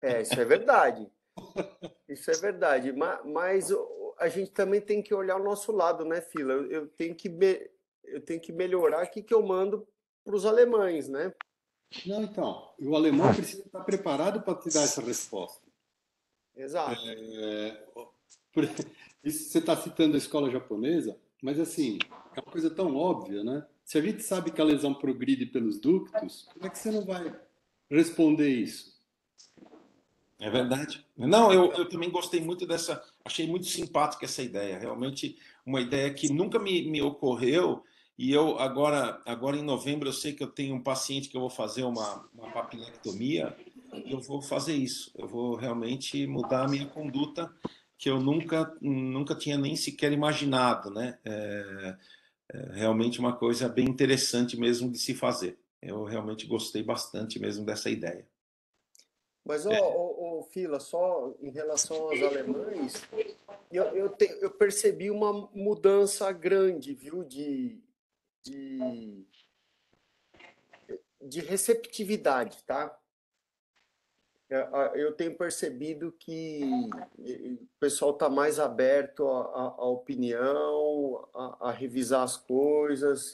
Isso é verdade. Isso é verdade. Mas a gente também tem que olhar o nosso lado, né, Fila? Eu tenho que melhorar o que eu mando para os alemães, né? Não, então, o alemão precisa estar preparado para te dar essa resposta. Exato. Isso você está citando a escola japonesa, mas assim, é uma coisa tão óbvia, né? Se a gente sabe que a lesão progride pelos ductos, como é que você não vai responder isso? É verdade. Não, eu também gostei muito dessa. Achei muito simpática essa ideia. Realmente, uma ideia que nunca me ocorreu. E eu, agora em novembro, eu sei que eu tenho um paciente que eu vou fazer uma papilectomia. E eu vou fazer isso. Eu vou realmente mudar a minha conduta, que eu nunca tinha nem sequer imaginado, né? É realmente uma coisa bem interessante mesmo de se fazer. Eu realmente gostei bastante mesmo dessa ideia. Mas, Fila, só em relação aos alemães, eu percebi uma mudança grande, viu, de receptividade, tá? Eu tenho percebido que o pessoal está mais aberto à opinião, a revisar as coisas.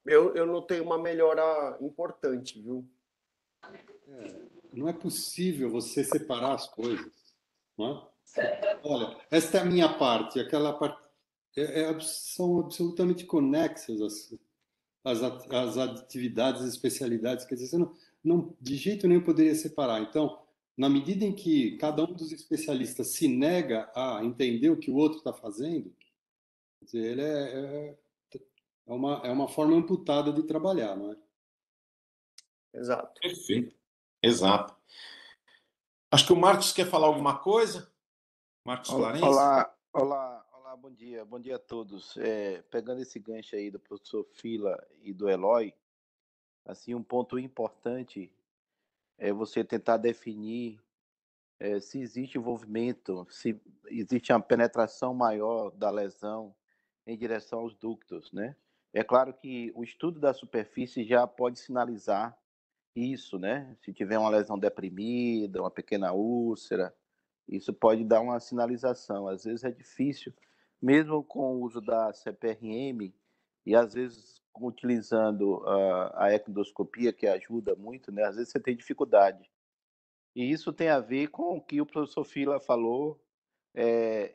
Eu notei uma melhora importante, viu? Não é possível você separar as coisas, não é? Olha, esta é a minha parte, aquela parte são absolutamente conexas as atividades, as especialidades, quer dizer, você de jeito nenhum poderia separar. Então, na medida em que cada um dos especialistas se nega a entender o que o outro está fazendo, quer dizer, ele é uma forma amputada de trabalhar, não é? Exato. Perfeito. Exato. Acho que o Marcos quer falar alguma coisa. Marcos Clarence. Olá, bom dia a todos. Pegando esse gancho aí do professor Fila e do Eloy, assim, um ponto importante é você tentar definir se existe envolvimento, se existe uma penetração maior da lesão em direção aos ductos, né? É claro que o estudo da superfície já pode sinalizar isso, né? Se tiver uma lesão deprimida, uma pequena úlcera, isso pode dar uma sinalização. Às vezes é difícil, mesmo com o uso da CPRM, e às vezes utilizando a ectodoscopia, que ajuda muito, né? Às vezes você tem dificuldade. E isso tem a ver com o que o professor Fila falou,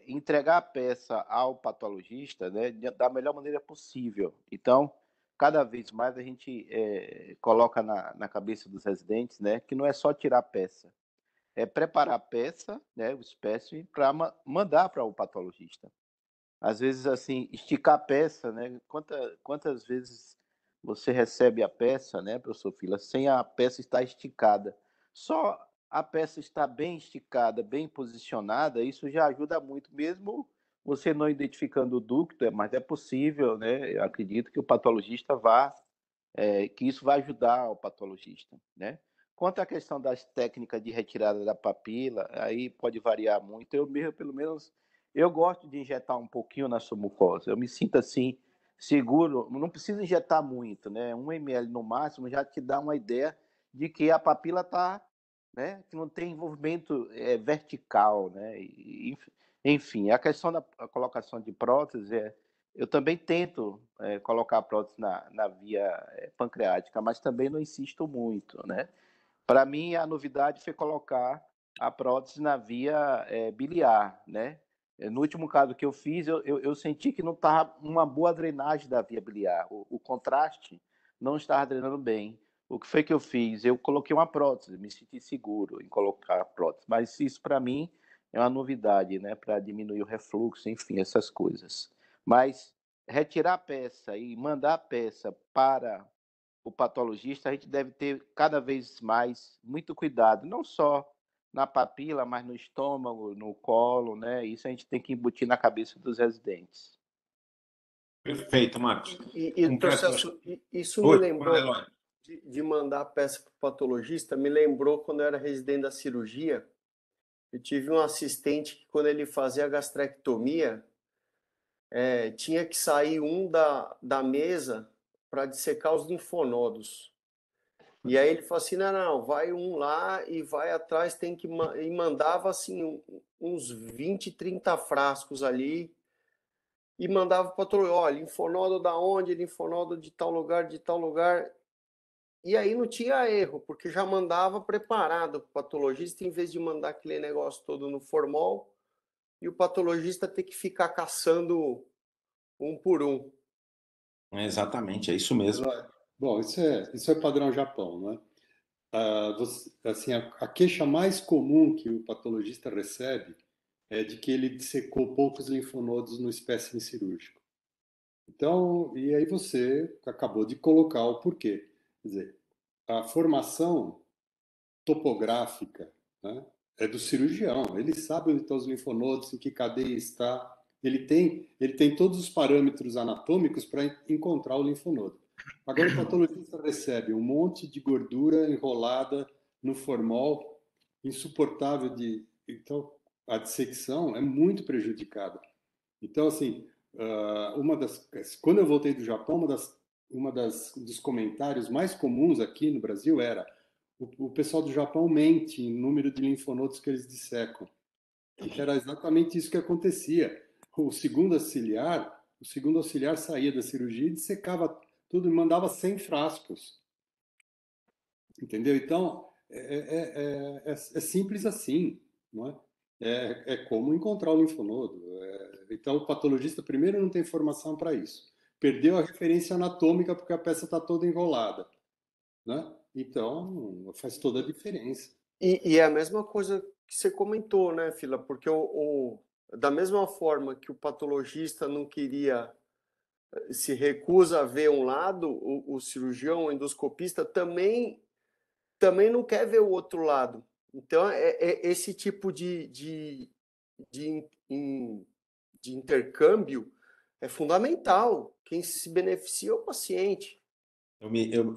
entregar a peça ao patologista, né, da melhor maneira possível. Então, cada vez mais a gente coloca na cabeça dos residentes, né, que não é só tirar a peça, é preparar a peça, né, o espécime, para mandar para o patologista. Às vezes, assim, esticar a peça, né, quantas vezes você recebe a peça, né, professor Fila, sem a peça estar esticada. Só a peça estar bem esticada, bem posicionada, isso já ajuda muito, mesmo você não identificando o ducto, mas é possível, né? Eu acredito que o patologista que isso vai ajudar o patologista, né? Quanto à questão das técnicas de retirada da papila, aí pode variar muito. Eu mesmo, pelo menos, eu gosto de injetar um pouquinho na sua mucosa. Eu me sinto assim seguro. Não precisa injetar muito, né? 1 ml no máximo já te dá uma ideia de que a papila está, né? Que não tem envolvimento vertical, né? Enfim, a questão da colocação de prótese eu também tento colocar a prótese na via pancreática, mas também não insisto muito, né? Para mim, a novidade foi colocar a prótese na via biliar, né? No último caso que eu fiz, eu senti que não estava uma boa drenagem da via biliar. O contraste não estava drenando bem. O que foi que eu fiz? Eu coloquei uma prótese, me senti seguro em colocar a prótese. Mas isso, para mim, é uma novidade, né? Para diminuir o refluxo, enfim, essas coisas. Mas retirar a peça e mandar a peça para o patologista, a gente deve ter cada vez mais muito cuidado, não só na papila, mas no estômago, no colo, né? Isso a gente tem que embutir na cabeça dos residentes. Perfeito, Marcos. Processo, isso me Oi, lembrou Eloy. de mandar a peça para o patologista, me lembrou quando eu era residente da cirurgia, eu tive um assistente que quando ele fazia a gastrectomia, tinha que sair um da mesa para dissecar os linfonodos. E aí ele falou assim, não, vai um lá e vai atrás, tem que... E mandava, assim, uns 20, 30 frascos ali, e mandava para o patologista, olha, linfonodo da onde? Linfonodo de tal lugar, de tal lugar. E aí não tinha erro, porque já mandava preparado para o patologista, em vez de mandar aquele negócio todo no formol, e o patologista ter que ficar caçando um por um. Exatamente, é isso mesmo. Bom, isso é padrão Japão, né? Assim, a queixa mais comum que o patologista recebe é de que ele dissecou poucos linfonodos no espécime cirúrgico. Então, e aí você acabou de colocar o porquê. Quer dizer, a formação topográfica, né, é do cirurgião. Ele sabe onde estão os linfonodos, em que cadeia está. Ele tem todos os parâmetros anatômicos para encontrar o linfonodo. Agora, o patologista recebe um monte de gordura enrolada no formol, insuportável de... Então, a dissecção é muito prejudicada. Então, assim, quando eu voltei do Japão, dos comentários mais comuns aqui no Brasil era o pessoal do Japão mente em número de linfonodos que eles dissecam. E era exatamente isso que acontecia. O segundo auxiliar saía da cirurgia e dissecava tudo e mandava 100 frascos. Entendeu? Então, é simples assim, não é? É como encontrar o linfonodo. Então, o patologista, primeiro, não tem formação para isso. Perdeu a referência anatômica porque a peça está toda enrolada, né? Então, faz toda a diferença. E é a mesma coisa que você comentou, né, Fila? Porque da mesma forma que o patologista não queria, se recusa a ver um lado, o cirurgião, o endoscopista também não quer ver o outro lado. Então, esse tipo de intercâmbio é fundamental. Quem se beneficia é o paciente.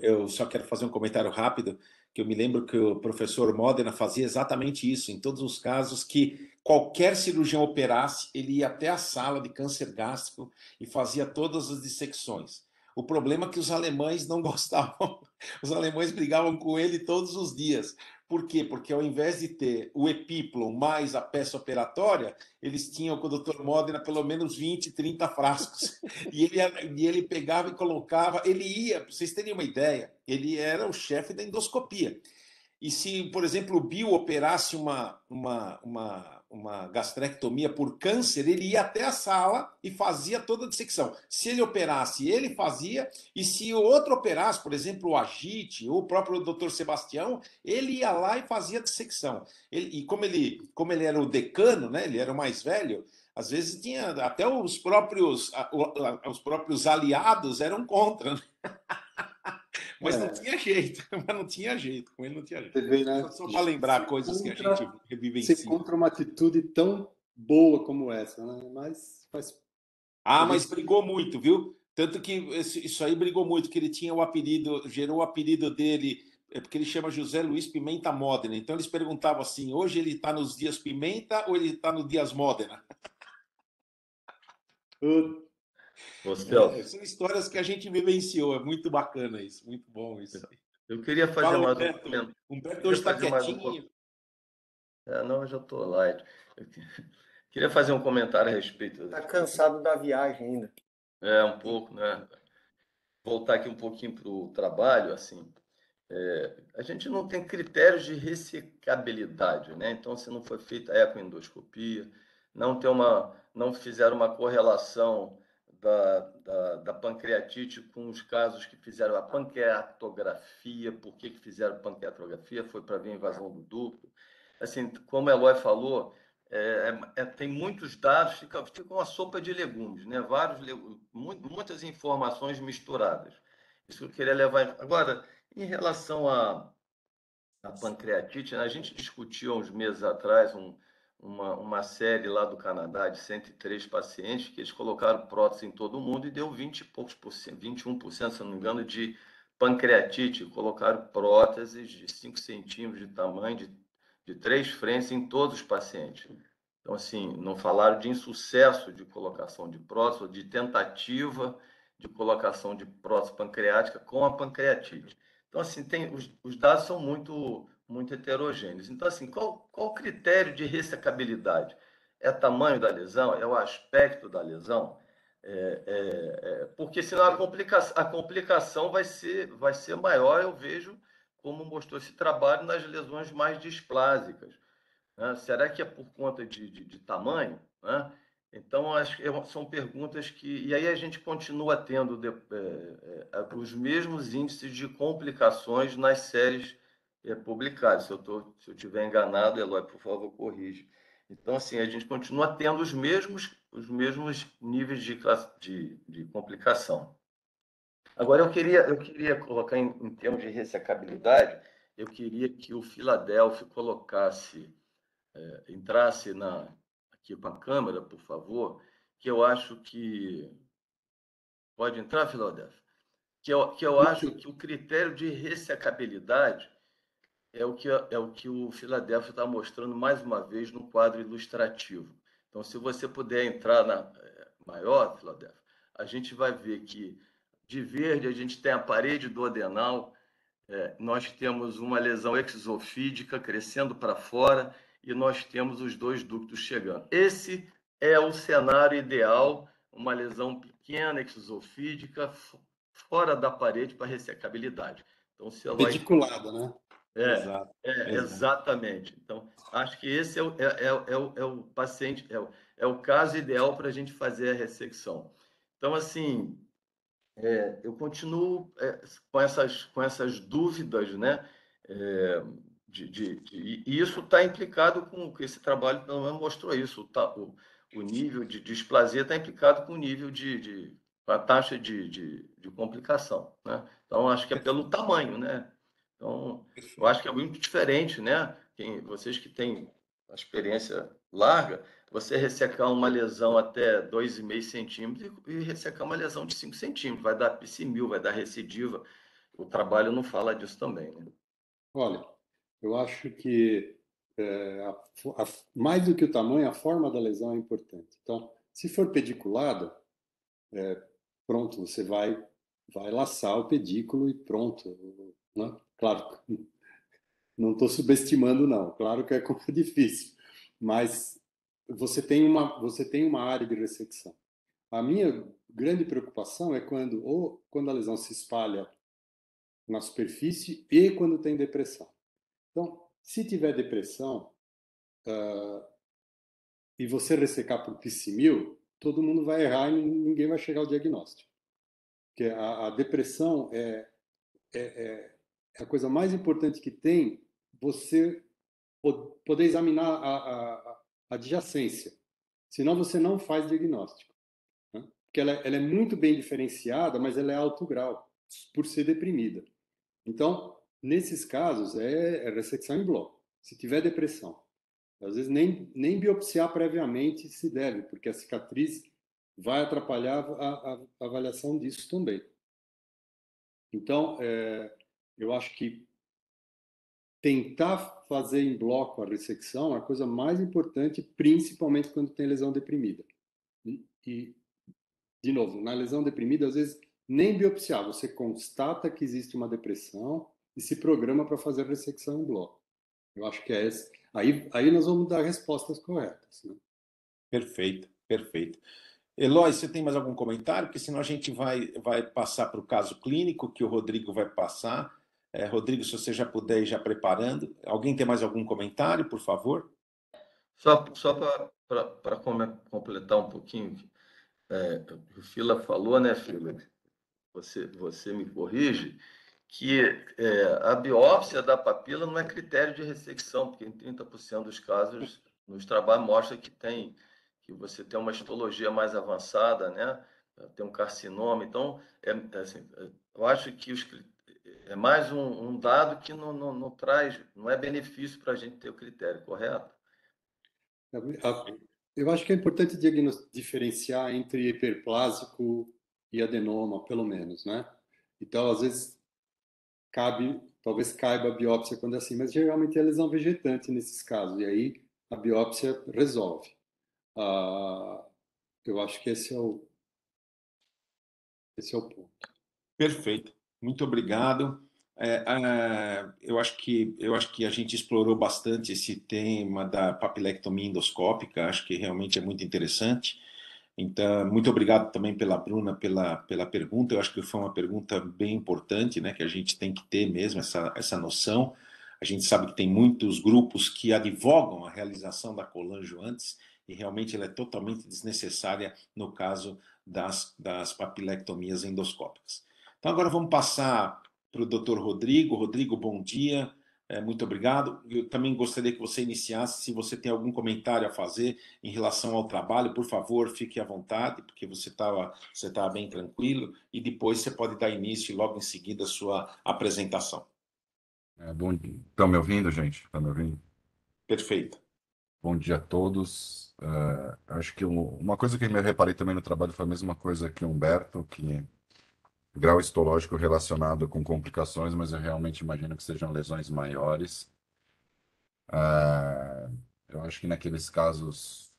Eu só quero fazer um comentário rápido, que eu me lembro que o professor Modena fazia exatamente isso, em todos os casos que qualquer cirurgião operasse, ele ia até a sala de câncer gástrico e fazia todas as dissecções. O problema é que os alemães não gostavam, os alemães brigavam com ele todos os dias. Por quê? Porque ao invés de ter o epíplon mais a peça operatória, eles tinham com o Dr. Modena pelo menos 20, 30 frascos. E ele pegava e colocava, ele ia, para vocês terem uma ideia, ele era o chefe da endoscopia. E se, por exemplo, o Bill operasse uma gastrectomia por câncer, ele ia até a sala e fazia toda a dissecção. Se ele operasse, ele fazia, e se o outro operasse, por exemplo, o Agite, ou o próprio Dr. Sebastião, ele ia lá e fazia a dissecção. E como ele era o decano, né, ele era o mais velho, às vezes tinha até os próprios aliados eram contra, né? Mas não tinha jeito, mas não tinha jeito, com ele não tinha jeito. Você vê, né? Só para lembrar coisas que a gente revivencia. Ser contra uma atitude tão boa como essa, né? Mas faz. Mas brigou muito, viu? Tanto que isso aí brigou muito, que ele tinha o apelido, gerou o apelido dele, porque ele chama José Luiz Pimenta Modena. Então eles perguntavam assim: hoje ele está nos dias Pimenta ou ele está nos dias Modena? São histórias que a gente vivenciou, é muito bacana isso, muito bom isso. Eu queria fazer mais um comentário. Humberto hoje está quietinho. Não, eu já estou light. Queria fazer um comentário a respeito. Está cansado da viagem ainda. Um pouco, né? Voltar aqui um pouquinho para o trabalho, assim. A gente não tem critérios de ressecabilidade, né? Então, se não foi feita ecoendoscopia, não fizeram uma correlação da pancreatite com os casos que fizeram a pancreatografia. Por que fizeram pancreatografia? Foi para ver a invasão do ducto. Assim, como a Eloy falou, tem muitos dados, fica uma sopa de legumes, né? Muitas informações misturadas. Isso que eu queria levar. Agora, em relação à pancreatite, né? A gente discutiu há uns meses atrás uma série lá do Canadá de 103 pacientes que eles colocaram prótese em todo mundo e deu 20 e poucos por cento, 21%, se não me engano, de pancreatite. Colocaram próteses de 5 centímetros de tamanho, de 3 frentes em todos os pacientes. Então, assim, não falaram de insucesso de colocação de prótese, ou de tentativa de colocação de prótese pancreática com a pancreatite. Então, assim, os dados são muito, muito heterogêneos. Então, assim, qual o critério de ressecabilidade? É tamanho da lesão? É o aspecto da lesão? Porque senão a complicação vai ser maior, eu vejo, como mostrou esse trabalho, nas lesões mais displásicas. Né? Será que é por conta de tamanho? Né? Então, acho que são perguntas que... E aí a gente continua tendo os mesmos índices de complicações nas séries publicadas. Se eu estiver enganado, Eloy, por favor, corrija. Então, assim, a gente continua tendo os mesmos níveis de complicação. Agora, eu queria colocar em termos de ressecabilidade, eu queria que o Philadelphia entrasse aqui com a câmera, por favor, que eu acho que... Pode entrar, Philadelphia? Que eu acho que o critério de ressecabilidade é o que o Philadelphia está mostrando mais uma vez no quadro ilustrativo. Então, se você puder entrar maior, Philadelphia, a gente vai ver que, de verde, a gente tem a parede duodenal, nós temos uma lesão exofídica crescendo para fora e nós temos os 2 ductos chegando. Esse é o cenário ideal, uma lesão pequena, exofídica, fora da parede para ressecabilidade. Então, se ela pediculada, né? Exato. Exatamente. Então, acho que esse é o paciente, é o caso ideal para a gente fazer a ressecção. Então, assim, eu continuo com essas dúvidas, né? E isso está implicado com esse trabalho, pelo menos mostrou isso. O nível de displasia está implicado com o nível com a taxa de complicação, né? Então, acho que é pelo tamanho, né? Então, eu acho que é muito diferente, né? Vocês que têm a experiência larga, você ressecar uma lesão até 2,5 centímetros e ressecar uma lesão de 5 centímetros. Vai dar piscimil, vai dar recidiva. O trabalho não fala disso também, né? Olha, eu acho que mais do que o tamanho, a forma da lesão é importante. Então, se for pediculada, pronto, você vai vai laçar o pedículo e pronto, né? Claro, não estou subestimando, não. Claro que é difícil, mas você tem uma área de ressecção. A minha grande preocupação é quando a lesão se espalha na superfície e quando tem depressão. Então, se tiver depressão e você ressecar por piscimil, todo mundo vai errar e ninguém vai chegar ao diagnóstico. Porque a depressão é a coisa mais importante que tem, você poder examinar a adjacência. Senão você não faz diagnóstico, né? Porque ela é muito bem diferenciada, mas ela é alto grau, por ser deprimida. Então, nesses casos, é ressecção em bloco. Se tiver depressão, às vezes nem biopsiar previamente se deve, porque a cicatriz vai atrapalhar a avaliação disso também. Então, eu acho que tentar fazer em bloco a ressecção é a coisa mais importante, principalmente quando tem lesão deprimida. E de novo, na lesão deprimida, às vezes nem biopsiar, você constata que existe uma depressão e se programa para fazer a ressecção em bloco. Eu acho que é esse. Aí nós vamos dar respostas corretas, né? Perfeito, perfeito. Eloy, você tem mais algum comentário? Porque senão a gente vai passar para o caso clínico, que o Rodrigo vai passar. Rodrigo, se você já puder ir já preparando. Alguém tem mais algum comentário, por favor? Só para completar um pouquinho, o Fila falou, né, Fila? Você me corrige, que a biópsia da papila não é critério de ressecção, porque em 30% dos casos, nos trabalhos, mostra que você tem uma histologia mais avançada, né? Tem um carcinoma. Então, assim, eu acho que é mais um dado que não traz, não é benefício para a gente ter o critério, correto? Eu acho que é importante diferenciar entre hiperplásico e adenoma, pelo menos, né? Então, às vezes, talvez caiba a biópsia quando é assim, mas geralmente é lesão vegetante nesses casos, e aí a biópsia resolve. Eu acho que esse é o ponto. Perfeito. Muito obrigado. Eu acho que a gente explorou bastante esse tema da papilectomia endoscópica. Acho que realmente é muito interessante. Então, muito obrigado também pela Bruna pela pergunta. Eu acho que foi uma pergunta bem importante, né? Que a gente tem que ter mesmo essa noção. A gente sabe que tem muitos grupos que advogam a realização da colangio antes e realmente ela é totalmente desnecessária no caso das papilectomias endoscópicas. Então, agora vamos passar para o Dr. Rodrigo. Rodrigo, bom dia. Muito obrigado. Eu também gostaria que você iniciasse. Se você tem algum comentário a fazer em relação ao trabalho, por favor, fique à vontade, porque você estava bem tranquilo. E depois você pode dar início logo em seguida à sua apresentação. Bom dia. Estão me ouvindo, gente? Estão me ouvindo? Perfeito. Bom dia a todos. Acho que uma coisa que eu reparei também no trabalho foi a mesma coisa que o Humberto, que grau histológico relacionado com complicações, mas eu realmente imagino que sejam lesões maiores. Eu acho que naqueles casos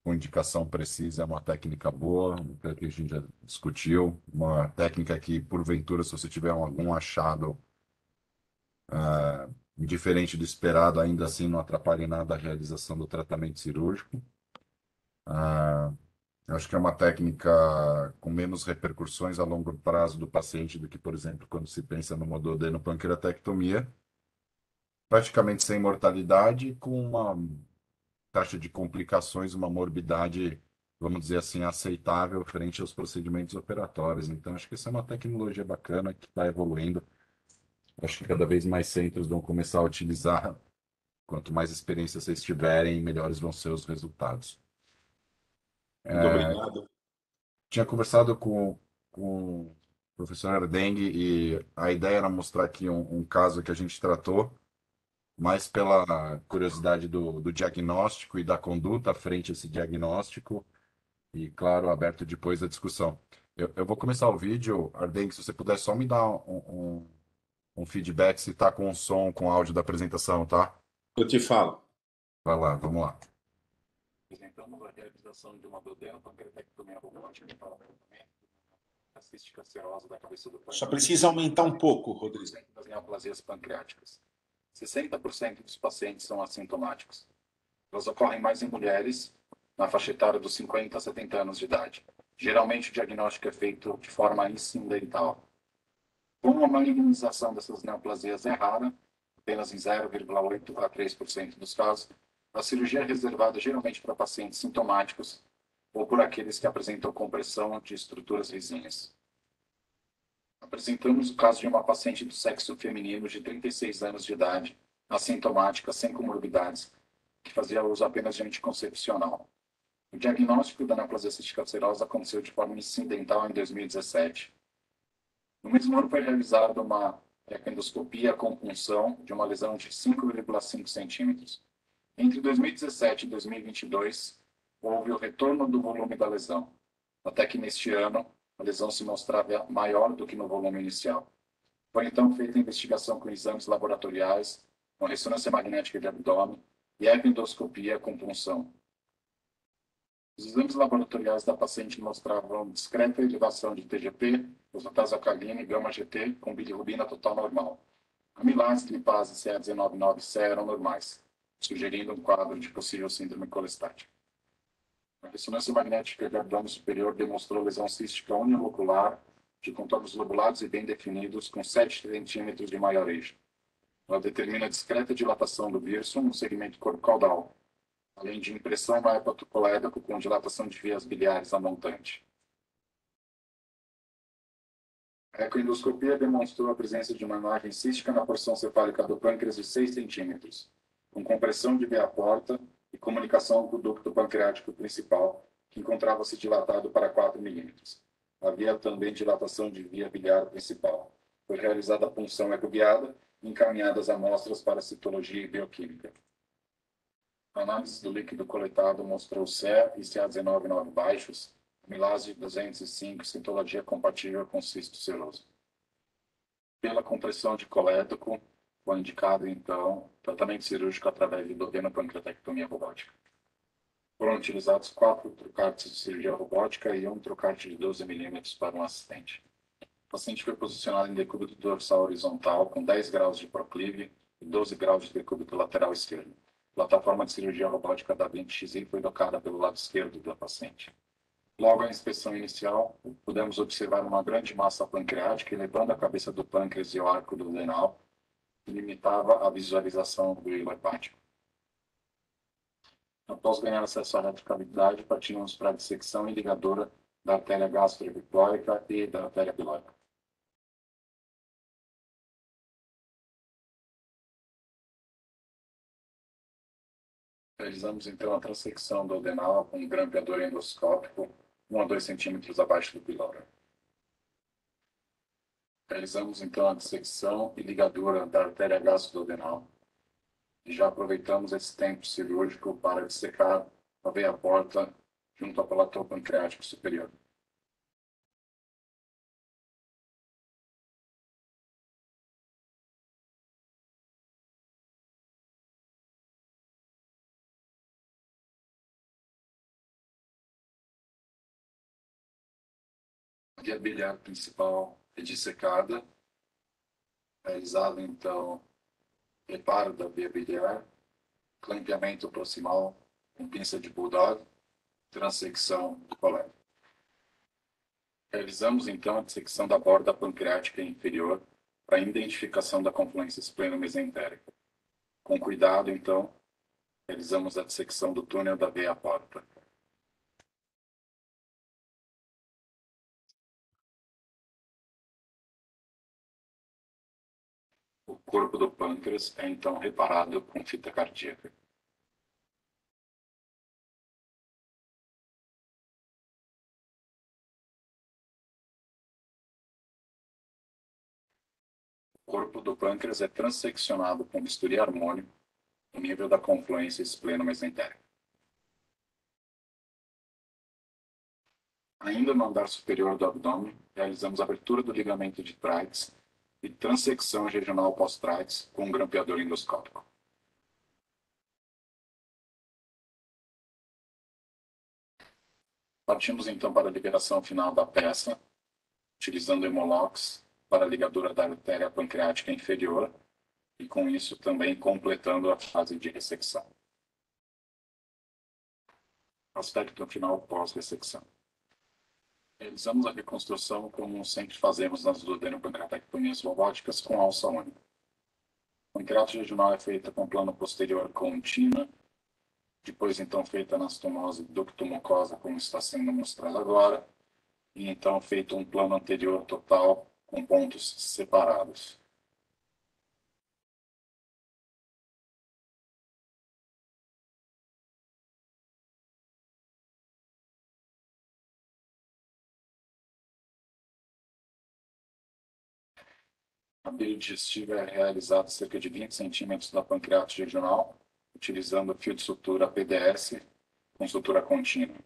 com indicação precisa é uma técnica boa, que a gente já discutiu, uma técnica que, porventura, se você tiver algum achado diferente do esperado, ainda assim não atrapalhe nada a realização do tratamento cirúrgico. Eu acho que é uma técnica com menos repercussões a longo prazo do paciente do que, por exemplo, quando se pensa numa duodenopancreatectomia, praticamente sem mortalidade, com uma taxa de complicações, uma morbidade, vamos dizer assim, aceitável frente aos procedimentos operatórios. Então, acho que essa é uma tecnologia bacana que está evoluindo. Acho que cada vez mais centros vão começar a utilizar. Quanto mais experiência vocês tiverem, melhores vão ser os resultados. Muito obrigado. Tinha conversado com o professor Ardengue e a ideia era mostrar aqui um caso que a gente tratou, mais pela curiosidade do diagnóstico e da conduta frente a esse diagnóstico, e, claro, aberto depois da discussão. Eu vou começar o vídeo, Ardengue, se você puder só me dar um feedback se está com o som, com o áudio da apresentação, tá? Eu te falo. Vai lá, vamos lá. Apresentamos a realização de uma duodenopancreatectomia robótica para o tratamento cística serosa da cabeça do pâncreas. Só precisa aumentar um pouco, Rodrigo. Das neoplasias pancreáticas. 60% dos pacientes são assintomáticos. Elas ocorrem mais em mulheres, na faixa etária dos 50 a 70 anos de idade. Geralmente o diagnóstico é feito de forma incidental. Como a malignização dessas neoplasias é rara, apenas em 0,8 a 3% dos casos, a cirurgia é reservada geralmente para pacientes sintomáticos ou por aqueles que apresentam compressão de estruturas vizinhas. Apresentamos o caso de uma paciente do sexo feminino de 36 anos de idade, assintomática, sem comorbidades, que fazia uso apenas de anticoncepcional. O diagnóstico da neoplasia cística serosa aconteceu de forma incidental em 2017. No mesmo ano foi realizada uma ecoendoscopia com punção de uma lesão de 5,5 centímetros. Entre 2017 e 2022, houve o retorno do volume da lesão, até que neste ano a lesão se mostrava maior do que no volume inicial. Foi então feita a investigação com exames laboratoriais, com ressonância magnética de abdômen e ecoendoscopia com punção. Os exames laboratoriais da paciente mostravam discreta elevação de TGP, fosfatase alcalina e gama-GT com bilirrubina total normal. Amilase, lipase e CA199C eram normais, sugerindo um quadro de possível síndrome colestática. A ressonância magnética de abdômen superior demonstrou lesão cística unilocular, de contornos lobulados e bem definidos, com 7 centímetros de maior eixo. Ela determina discreta dilatação do virsum no segmento corpo-caudal, além de impressão no hepatocolédoco com dilatação de vias biliares a montante. A ecoendoscopia demonstrou a presença de uma imagem cística na porção cefálica do pâncreas de 6 centímetros, com compressão de veia porta e comunicação com o ducto pancreático principal, que encontrava-se dilatado para 4 milímetros. Havia também dilatação de via biliar principal. Foi realizada a punção ecoguiada e encaminhadas amostras para citologia e bioquímica. A análise do líquido coletado mostrou CE e CA199 baixos, amilase 205 e citologia compatível com cisto seroso. Pela compressão de colédoco, foi indicado, então, tratamento cirúrgico através de duodenopancreatectomia robótica. Foram utilizados 4 trocartes de cirurgia robótica e um trocarte de 12 milímetros para um assistente. O paciente foi posicionado em decúbito dorsal horizontal com 10 graus de proclive e 12 graus de decúbito lateral esquerdo. A plataforma de cirurgia robótica da 20XI foi docada pelo lado esquerdo da paciente. Logo à inspeção inicial, pudemos observar uma grande massa pancreática elevando a cabeça do pâncreas e o arco do renal, que limitava a visualização do hilo hepático. Após ganhar acesso à radicavidade, partimos para a dissecção e ligadura da artéria gastroepicóica e da artéria bilóica. Realizamos então a transecção do adenal com um grampeador endoscópico 1 a 2 centímetros abaixo do piloro. Realizamos então a dissecção e ligadura da artéria gastroadenal. E já aproveitamos esse tempo cirúrgico para dissecar a veia porta junto ao platô pancreático superior. A via biliar principal é dissecada, realizado então preparo da via biliar, clampeamento proximal com pinça de bulldog, transecção do colédoco. Realizamos então a dissecção da borda pancreática inferior para a identificação da confluência espleno-mesentérica. Com cuidado, então, realizamos a dissecção do túnel da veia porta. O corpo do pâncreas é então reparado com fita cardíaca. O corpo do pâncreas é transeccionado com bisturi harmônico no nível da confluência espleno-mesentérica. Ainda no andar superior do abdômen, realizamos a abertura do ligamento de Treitz e transecção regional pós-Treitz com um grampeador endoscópico. Partimos então para a liberação final da peça, utilizando Hemolox para a ligadura da artéria pancreática inferior e, com isso, também completando a fase de ressecção. Aspecto final pós-ressecção. Realizamos a reconstrução como sempre fazemos nas duodenopancreatectomias robóticas com alça única. A pancreate jejunal é feita com plano posterior contínua, depois então feita anastomose ducto-mucosa, como está sendo mostrado agora, e então feito um plano anterior total com pontos separados. A biodigestiva é realizada a cerca de 20 centímetros da pancreate jejunal, utilizando fio de sutura PDS com sutura contínua.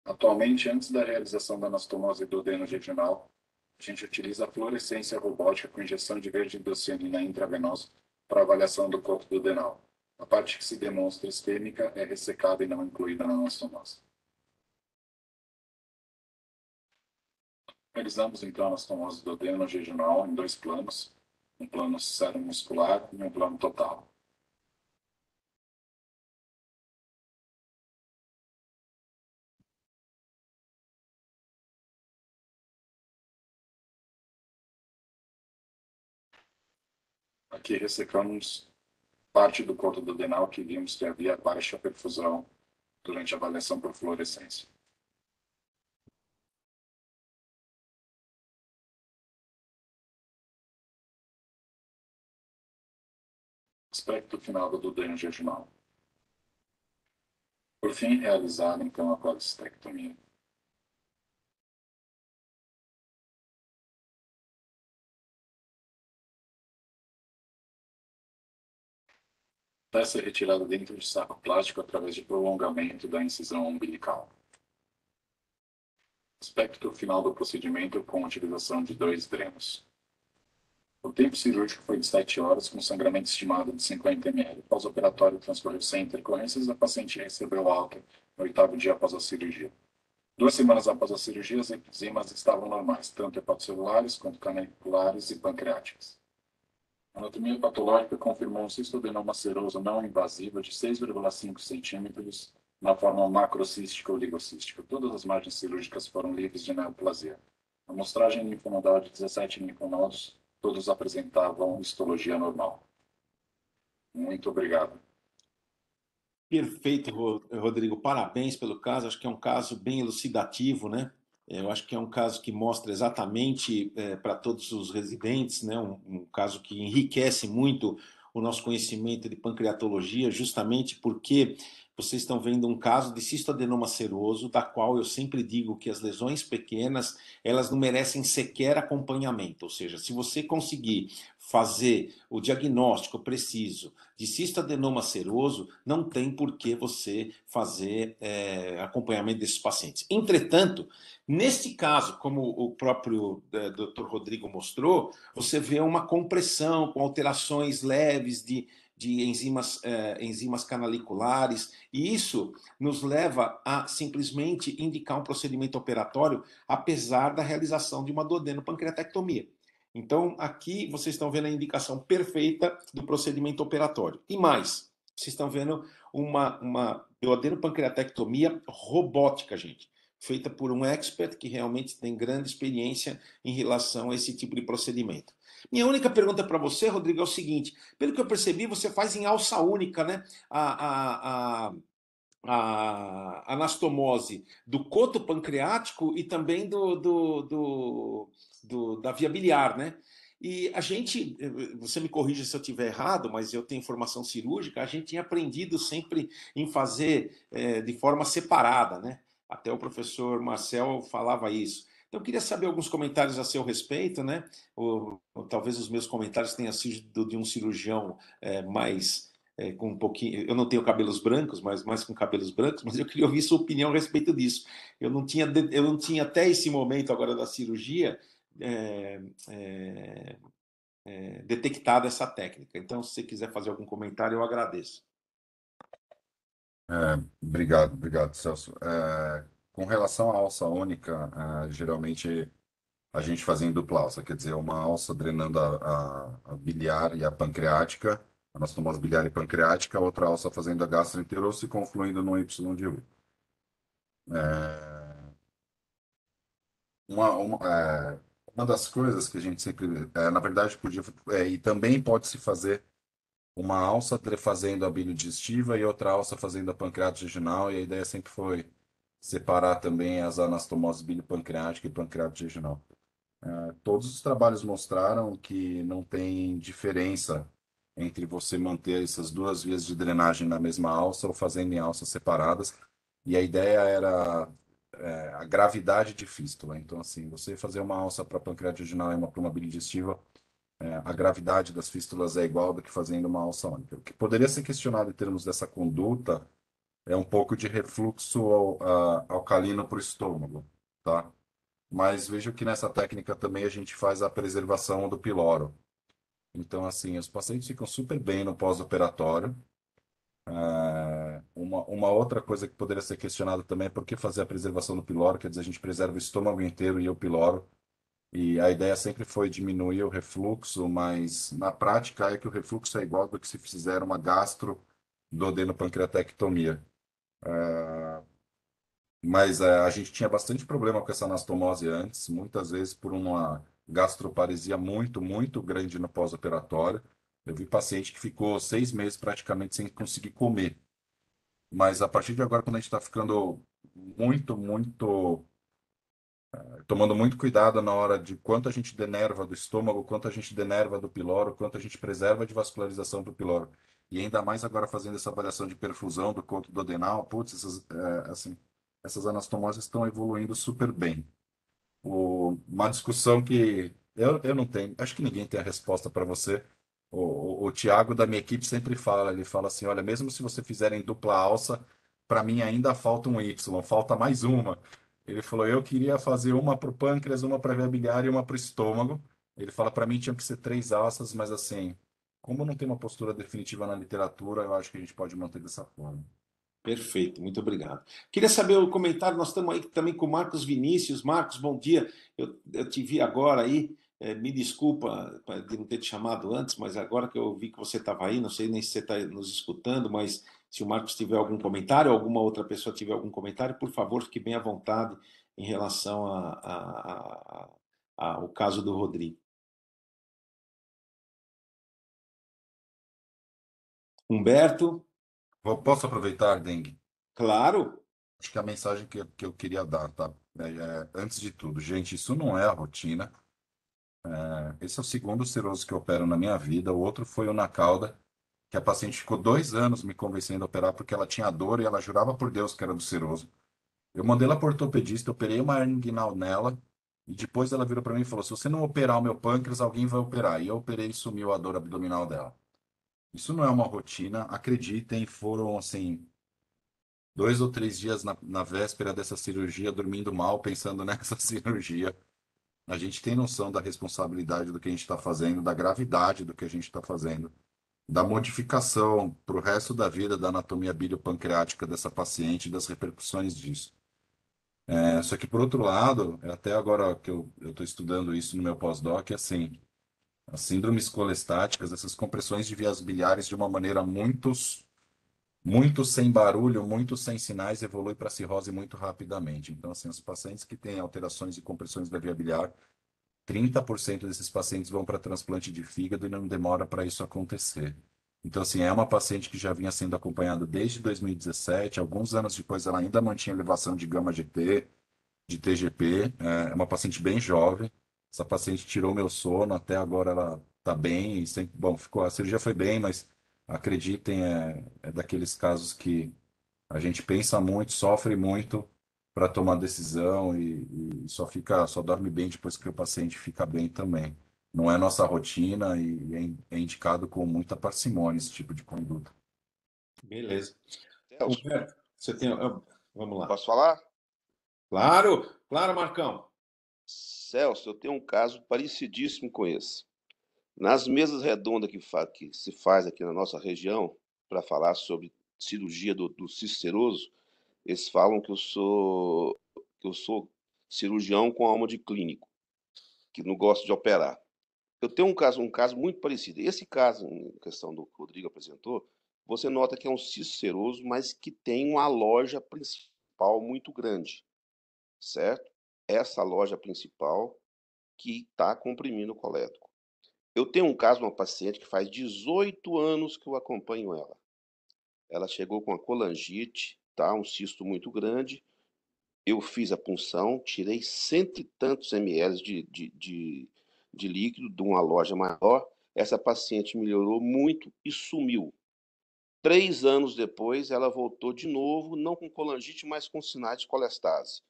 Atualmente, antes da realização da anastomose duodeno-jejunal, a gente utiliza a fluorescência robótica com injeção de verde hidrocianina intravenosa para avaliação do corpo duodenal. A parte que se demonstra isquêmica é ressecada e não incluída na anastomose. Realizamos então a anastomose duodeno-jejunal em 2 planos, um plano muscular e um plano total. Aqui ressecamos parte do corpo duodenal que vimos que havia baixa perfusão durante a avaliação por fluorescência. Aspecto final do duodeno jejunal. Por fim, realizada então a colecistectomia. Peça é retirada dentro de saco plástico através de prolongamento da incisão umbilical. Aspecto final do procedimento com utilização de 2 drenos. O tempo cirúrgico foi de 7 horas, com sangramento estimado de 50 ml. Pós-operatório transcorreu sem intercorrências, a paciente recebeu alta no 8º dia após a cirurgia. 2 semanas após a cirurgia, as enzimas estavam normais, tanto hepatocelulares quanto caniculares e pancreáticas. A anatomia patológica confirmou um cistoadenoma seroso não invasivo de 6,5 centímetros na forma macrocística ou ligocística. Todas as margens cirúrgicas foram livres de neoplasia. A amostragem linfonodal de 17 linfonodos, todos apresentavam histologia normal. Muito obrigado. Perfeito, Rodrigo. Parabéns pelo caso. Acho que é um caso bem elucidativo, né? Eu acho que é um caso que mostra exatamente para todos os residentes, né? Um caso que enriquece muito o nosso conhecimento de pancreatologia, justamente porque vocês estão vendo um caso de cistoadenoma seroso, da qual eu sempre digo que as lesões pequenas, elas não merecem sequer acompanhamento. Ou seja, se você conseguir fazer o diagnóstico preciso de cistoadenoma seroso, não tem por que você fazer acompanhamento desses pacientes. Entretanto, neste caso, como o próprio Dr. Rodrigo mostrou, você vê uma compressão com alterações leves de enzimas canaliculares, e isso nos leva a simplesmente indicar um procedimento operatório, apesar da realização de uma duodenopancreatectomia. Então, aqui vocês estão vendo a indicação perfeita do procedimento operatório. E mais, vocês estão vendo uma duodenopancreatectomia robótica, gente, feita por um expert que realmente tem grande experiência em relação a esse tipo de procedimento. Minha única pergunta para você, Rodrigo, é o seguinte: pelo que eu percebi, você faz em alça única, né? A anastomose do coto pancreático e também da via biliar, né? E a gente, você me corrija se eu estiver errado, mas eu tenho formação cirúrgica, a gente tinha aprendido sempre em fazer de forma separada, né? Até o professor Marcel falava isso. Então, eu queria saber alguns comentários a seu respeito, né? Ou talvez os meus comentários tenham sido de um cirurgião mais com um pouquinho. Eu não tenho cabelos brancos, mas mais com cabelos brancos, mas eu queria ouvir sua opinião a respeito disso. Eu não tinha até esse momento agora da cirurgia detectado essa técnica. Então, se você quiser fazer algum comentário, eu agradeço. Obrigado, Celso. Com relação à alça única, geralmente a gente fazia em dupla alça, quer dizer, uma alça drenando a biliar e a pancreática, a anastomose biliar e pancreática, outra alça fazendo a gastroenterose e confluindo no Y de U. É, uma, uma, uma das coisas que a gente sempre, na verdade, podia, e também pode-se fazer uma alça fazendo a bile digestiva e outra alça fazendo a pancreatite jejunal, e a ideia sempre foi separar também as anastomoses bilipancreática e pancreatite jejunal. Todos os trabalhos mostraram que não tem diferença entre você manter essas duas vias de drenagem na mesma alça ou fazendo em alças separadas. E a ideia era a gravidade de fístula. Então, assim, você fazer uma alça para pancreatite jejunal e uma para uma bile digestiva, a gravidade das fístulas é igual do que fazendo uma alça única. O que poderia ser questionado em termos dessa conduta é um pouco de refluxo alcalino para o estômago, tá? Mas vejo que nessa técnica também a gente faz a preservação do piloro. Então, assim, os pacientes ficam super bem no pós-operatório. Uma outra coisa que poderia ser questionada também é por que fazer a preservação do piloro, quer dizer, a gente preserva o estômago inteiro e o piloro. E a ideia sempre foi diminuir o refluxo, mas na prática é que o refluxo é igual do que se fizer uma gastro-duodenopancreatectomia. Mas a gente tinha bastante problema com essa anastomose antes, muitas vezes por uma gastroparesia muito grande no pós-operatório. Eu vi paciente que ficou 6 meses praticamente sem conseguir comer. Mas a partir de agora, quando a gente está ficando tomando muito cuidado na hora de quanto a gente denerva do estômago, quanto a gente denerva do piloro, quanto a gente preserva de vascularização do piloro. E ainda mais agora fazendo essa avaliação de perfusão do conto duodenal, putz, assim, essas anastomoses estão evoluindo super bem. Uma discussão que eu não tenho, acho que ninguém tem a resposta para você. O Tiago da minha equipe sempre fala, ele fala assim, olha, mesmo se você fizer em dupla alça, para mim ainda falta um Y, falta mais uma. Ele falou, eu queria fazer uma para o pâncreas, uma para a via biliar e uma para o estômago. Ele fala, para mim tinha que ser 3 alças, mas assim, como não tem uma postura definitiva na literatura, eu acho que a gente pode manter dessa forma. Perfeito, muito obrigado. Queria saber o comentário, nós estamos aí também com o Marcos Vinícius. Marcos, bom dia. Eu te vi agora aí, me desculpa de não ter te chamado antes, mas agora que eu vi que você estava aí, não sei nem se você está nos escutando, mas se o Marcos tiver algum comentário, ou alguma outra pessoa tiver algum comentário, por favor, fique bem à vontade em relação ao caso do Rodrigo. Humberto, Posso aproveitar, Dengue? claro. Acho que a mensagem que eu queria dar, tá? Antes de tudo, gente, isso não é a rotina. Esse é o segundo cirrose que eu opero na minha vida. O outro foi o na cauda, que a paciente ficou 2 anos me convencendo a operar porque ela tinha dor e ela jurava por Deus que era do cirrose. Eu mandei ela para ortopedista, operei uma hernia inguinal nela e depois ela virou para mim e falou: se você não operar o meu pâncreas, alguém vai operar. E eu operei e sumiu a dor abdominal dela. Isso não é uma rotina, acreditem, foram assim 2 ou 3 dias na véspera dessa cirurgia, dormindo mal, pensando nessa cirurgia. A gente tem noção da responsabilidade do que a gente está fazendo, da gravidade do que a gente está fazendo, da modificação para o resto da vida da anatomia biliopancreática dessa paciente e das repercussões disso. Só que, por outro lado, até agora que eu estou estudando isso no meu pós-doc, assim, as síndromes colestáticas, essas compressões de vias biliares de uma maneira muito sem barulho, muito sem sinais, evolui para cirrose muito rapidamente. Então, assim, os pacientes que têm alterações e compressões da via biliar, 30% desses pacientes vão para transplante de fígado e não demora para isso acontecer. Então, assim, é uma paciente que já vinha sendo acompanhada desde 2017, alguns anos depois ela ainda mantinha elevação de gama-GT, de TGP, é uma paciente bem jovem. Essa paciente tirou meu sono, até agora ela está bem, e sempre, bom, a cirurgia foi bem, mas acreditem, é daqueles casos que a gente pensa muito, sofre muito para tomar decisão e só dorme bem depois que o paciente fica bem também. Não é nossa rotina e é indicado com muita parcimônia esse tipo de conduta. Beleza. Celso, Humberto, você tem. Vamos lá. posso falar? Claro, claro, Marcão. Celso, eu tenho um caso parecidíssimo com esse. Nas mesas redondas que se faz aqui na nossa região, para falar sobre cirurgia do cisto seroso, eles falam que eu sou cirurgião com alma de clínico, que não gosto de operar. Eu tenho um caso muito parecido. Esse caso, em questão do que o Rodrigo apresentou, você nota que é um cisto seroso, mas que tem uma loja principal muito grande, certo? Essa loja principal que está comprimindo o colédoco. Eu tenho um caso, uma paciente que faz 18 anos que eu acompanho ela. Ela chegou com a colangite, tá? Um cisto muito grande. Eu fiz a punção, tirei 100 e tantos ml de líquido de uma loja maior. Essa paciente melhorou muito e sumiu. 3 anos depois, ela voltou de novo, não com colangite, mas com sinais de colestase.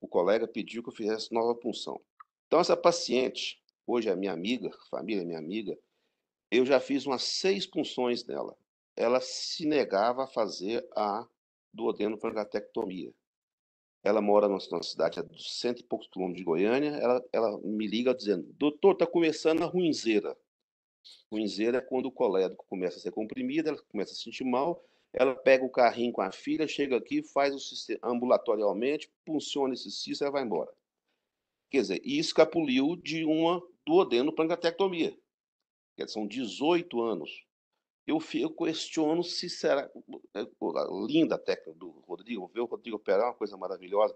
O colega pediu que eu fizesse nova punção. Então, essa paciente, hoje é minha amiga, família é minha amiga, eu já fiz umas 6 punções nela. Ela se negava a fazer a duodenopancreatectomia. Ela mora numa cidade a 100 e poucos quilômetros de Goiânia. Ela me liga dizendo: doutor, está começando a ruinzeira. Ruinzeira é quando o colédoco começa a ser comprimido, ela começa a se sentir mal. Ela pega o carrinho com a filha, chega aqui, faz o sistema ambulatorialmente, funciona esse cisto e ela vai embora. Quer dizer, e escapuliu de uma duodenopancreatectomia. Quer dizer, são 18 anos. Eu questiono se será. Linda a técnica do Rodrigo, ver o Rodrigo operar é uma coisa maravilhosa,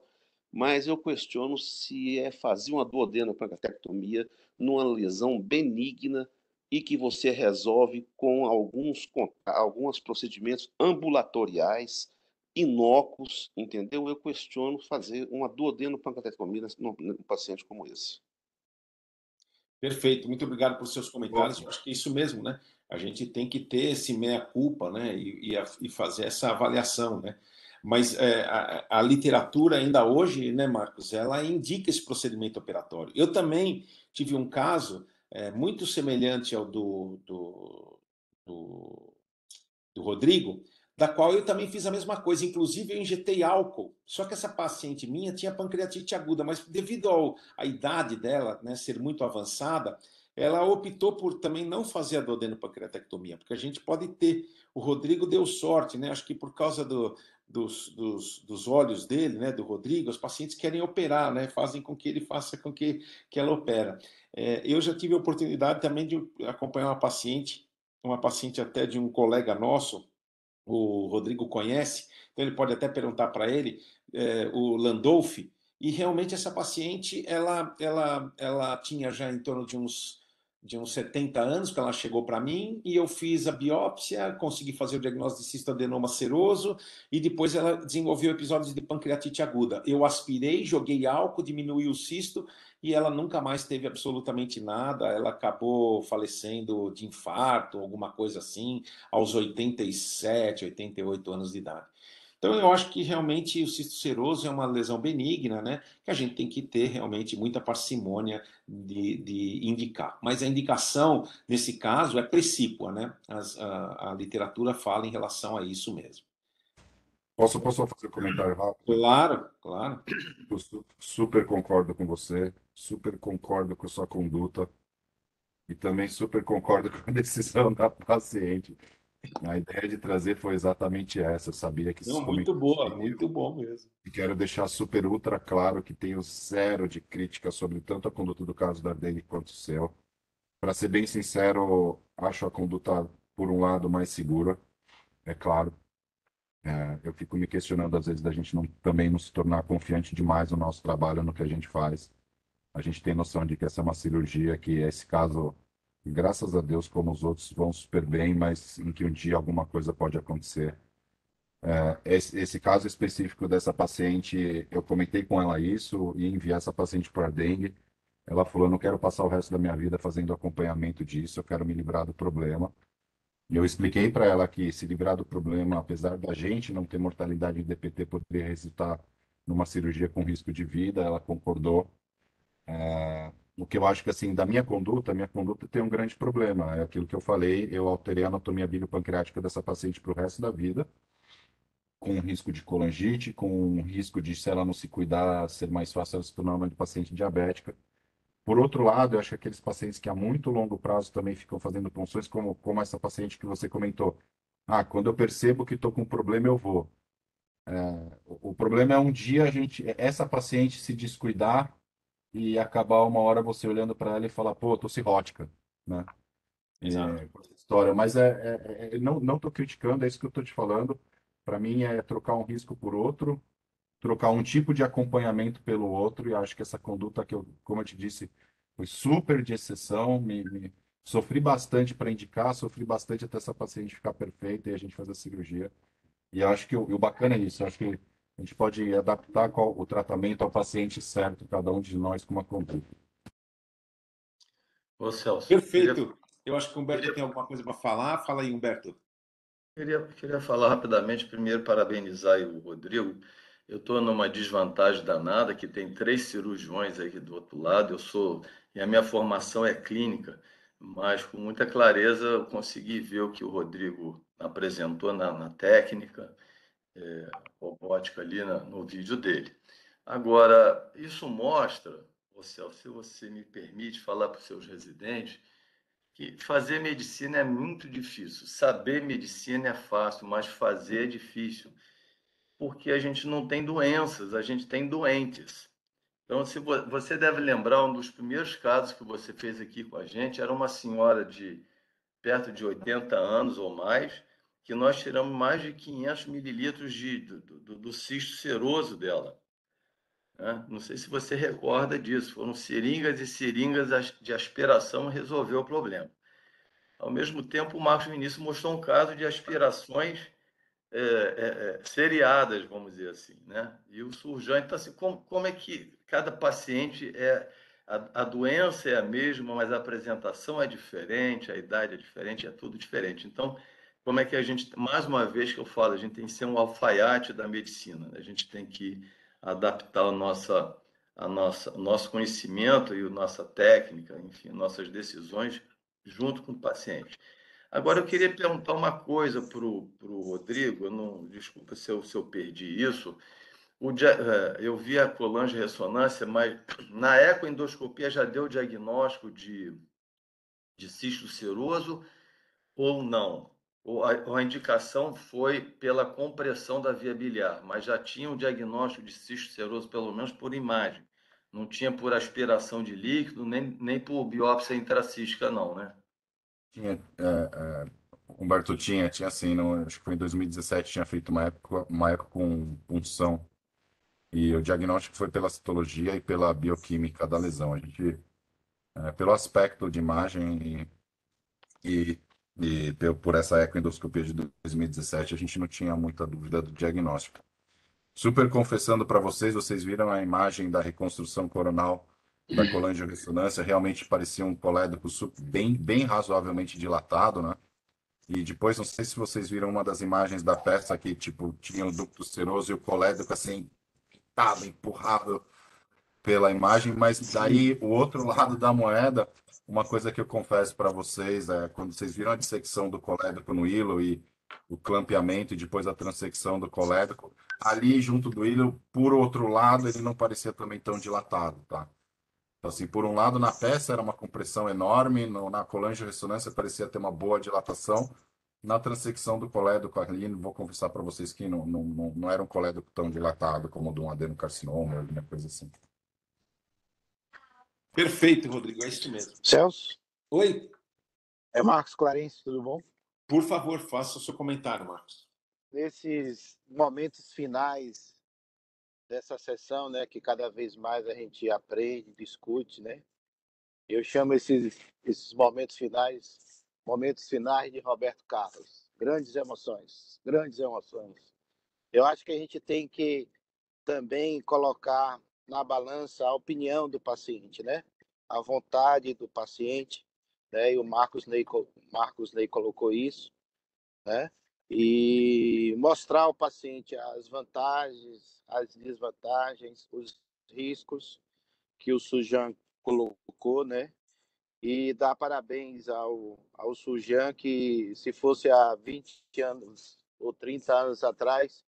mas eu questiono se é fazer uma duodenopancreatectomia numa lesão benigna e que você resolve com alguns procedimentos ambulatoriais, inócuos, entendeu? Eu questiono fazer uma duodenopancreatectomia num paciente como esse. Perfeito, muito obrigado por seus comentários. Eu acho que é isso mesmo, né? A gente tem que ter esse meia-culpa, né? E fazer essa avaliação, né? Mas a literatura ainda hoje, né, Marcos, ela indica esse procedimento operatório. Eu também tive um caso muito semelhante ao do Rodrigo, da qual eu também fiz a mesma coisa. Inclusive, eu injetei álcool. Só que essa paciente minha tinha pancreatite aguda, mas devido à idade dela, né, ser muito avançada, ela optou por também não fazer a duodenopancreatectomia, porque a gente pode ter. O Rodrigo deu sorte, né? Acho que por causa dos olhos dele, né, do Rodrigo, os pacientes querem operar, né? Fazem com que ele faça com que ela opera. Eu já tive a oportunidade também de acompanhar uma paciente até de um colega nosso, o Rodrigo conhece, então ele pode até perguntar para ele, o Landolfi, e realmente essa paciente, ela tinha já em torno de uns 70 anos que ela chegou para mim, e eu fiz a biópsia, consegui fazer o diagnóstico de cistoadenoma seroso, e depois ela desenvolveu episódios de pancreatite aguda. Eu aspirei, joguei álcool, diminuí o cisto, e ela nunca mais teve absolutamente nada, ela acabou falecendo de infarto, alguma coisa assim, aos 87, 88 anos de idade. Então, eu acho que realmente o cisto seroso é uma lesão benigna, né? Que a gente tem que ter realmente muita parcimônia de indicar. Mas a indicação, nesse caso, é precípua, né? A literatura fala em relação a isso mesmo. Posso fazer um comentário rápido? Claro, claro. Eu super concordo com você, super concordo com a sua conduta e também super concordo com a decisão da paciente. A ideia de trazer foi exatamente essa. Eu sabia que esses Não, muito comentários boa, seriam. muito bom mesmo. E quero deixar super ultra claro que tenho zero de crítica sobre tanto a conduta do caso da Ardenne quanto o seu. Para ser bem sincero, acho a conduta, por um lado, mais segura, é claro. Eu fico me questionando, às vezes, da gente também não se tornar confiante demais no nosso trabalho, no que a gente faz. A gente tem noção de que essa é uma cirurgia que, esse caso, graças a Deus, como os outros, vão super bem, mas em que um dia alguma coisa pode acontecer. Esse caso específico dessa paciente, eu comentei com ela isso e enviar essa paciente para a dengue. Ela falou: não quero passar o resto da minha vida fazendo acompanhamento disso, eu quero me livrar do problema. E eu expliquei para ela que se livrar do problema, apesar da gente não ter mortalidade em DPT, poderia resultar numa cirurgia com risco de vida. Ela concordou. O que eu acho que, assim, da minha conduta tem um grande problema. É aquilo que eu falei, eu alterei a anatomia biliopancreática dessa paciente para o resto da vida, com risco de colangite, com risco de, se ela não se cuidar, ser mais fácil ela se tornar uma paciente diabética. Por outro lado, eu acho que aqueles pacientes que a muito longo prazo também ficam fazendo punções, como essa paciente que você comentou, quando eu percebo que estou com um problema, eu vou. O problema é um dia essa paciente se descuidar e acabar uma hora você olhando para ela e falar, pô, tô cirrótica, né? Exato. Com essa história. Mas não estou criticando, é isso que eu estou te falando. Para mim é trocar um risco por outro, trocar um tipo de acompanhamento pelo outro, e acho que essa conduta que eu, como eu te disse, foi super de exceção, sofri bastante para indicar, sofri bastante até essa paciente ficar perfeita e a gente fazer a cirurgia. E acho que o bacana é isso, acho que a gente pode adaptar o tratamento ao paciente certo, cada um de nós com uma conduta. Ô, Celso, Perfeito. Eu acho que o Humberto tem alguma coisa para falar. Fala aí, Humberto. queria falar rapidamente, primeiro parabenizar aí o Rodrigo. Eu estou numa desvantagem danada, que tem 3 cirurgiões aí do outro lado. E a minha formação é clínica, mas com muita clareza eu consegui ver o que o Rodrigo apresentou na técnica robótica ali no vídeo dele. Agora, isso mostra, Celso, se você me permite falar para os seus residentes, que fazer medicina é muito difícil. Saber medicina é fácil, mas fazer é difícil, porque a gente não tem doenças, a gente tem doentes. Então, se você deve lembrar, um dos primeiros casos que você fez aqui com a gente era uma senhora de perto de 80 anos ou mais, que nós tiramos mais de 500 mililitros do cisto seroso dela, né? Não sei se você recorda disso, foram seringas e seringas de aspiração e resolveu o problema. Ao mesmo tempo, o Marcos Vinícius mostrou um caso de aspirações seriadas, vamos dizer assim, né? E o surjão, então, assim, como é que cada paciente a doença é a mesma, mas a apresentação é diferente, a idade é diferente, é tudo diferente. Então, como é que a gente, mais uma vez que eu falo, a gente tem que ser um alfaiate da medicina, né? A gente tem que adaptar o nosso conhecimento e a nossa técnica, enfim, nossas decisões junto com o paciente. Agora, eu queria perguntar uma coisa para o Rodrigo, desculpa se eu perdi isso. Eu vi a colangio-ressonância, mas na ecoendoscopia já deu o diagnóstico de cisto seroso ou não? Ou a indicação foi pela compressão da via biliar, mas já tinha o diagnóstico de cisto seroso, pelo menos por imagem. Não tinha por aspiração de líquido, nem por biópsia intracística, não, né? Tinha, Humberto tinha assim, acho que foi em 2017, tinha feito uma eco com punção. E o diagnóstico foi pela citologia e pela bioquímica da lesão. A gente, pelo aspecto de imagem por essa ecoendoscopia de 2017, a gente não tinha muita dúvida do diagnóstico. Super confessando para vocês, vocês viram a imagem da reconstrução coronal da colangio-ressonância, realmente parecia um colédoco bem razoavelmente dilatado, né? E depois, não sei se vocês viram uma das imagens da peça que, tipo, tinha o ducto seroso e o colédoco, assim, empurrado pela imagem, mas daí o outro lado da moeda, uma coisa que eu confesso para vocês é quando vocês viram a dissecção do colédoco no hilo e o clampeamento e depois a transecção do colédoco, ali junto do hilo, por outro lado, ele não parecia também tão dilatado, tá? Então, assim, por um lado, na peça era uma compressão enorme, na colangio-ressonância parecia ter uma boa dilatação, na transecção do colédoco ali, vou confessar para vocês que não era um colédoco tão dilatado como o de um adenocarcinoma, alguma coisa assim. Perfeito, Rodrigo. É isso mesmo. Celso, Oi. é Marcos Clarence, tudo bom? Por favor, faça o seu comentário, Marcos. Nesses momentos finais dessa sessão, né, que cada vez mais a gente aprende, discute, né? Eu chamo esses momentos finais de Roberto Carlos. Grandes emoções, grandes emoções. Eu acho que a gente tem que também colocar na balança a opinião do paciente, né? A vontade do paciente, né? E o Marcos Ney colocou isso, né? E mostrar ao paciente as vantagens, as desvantagens, os riscos que o Sujan colocou, né? E dar parabéns ao Sujan, que se fosse há 20 anos ou 30 anos atrás,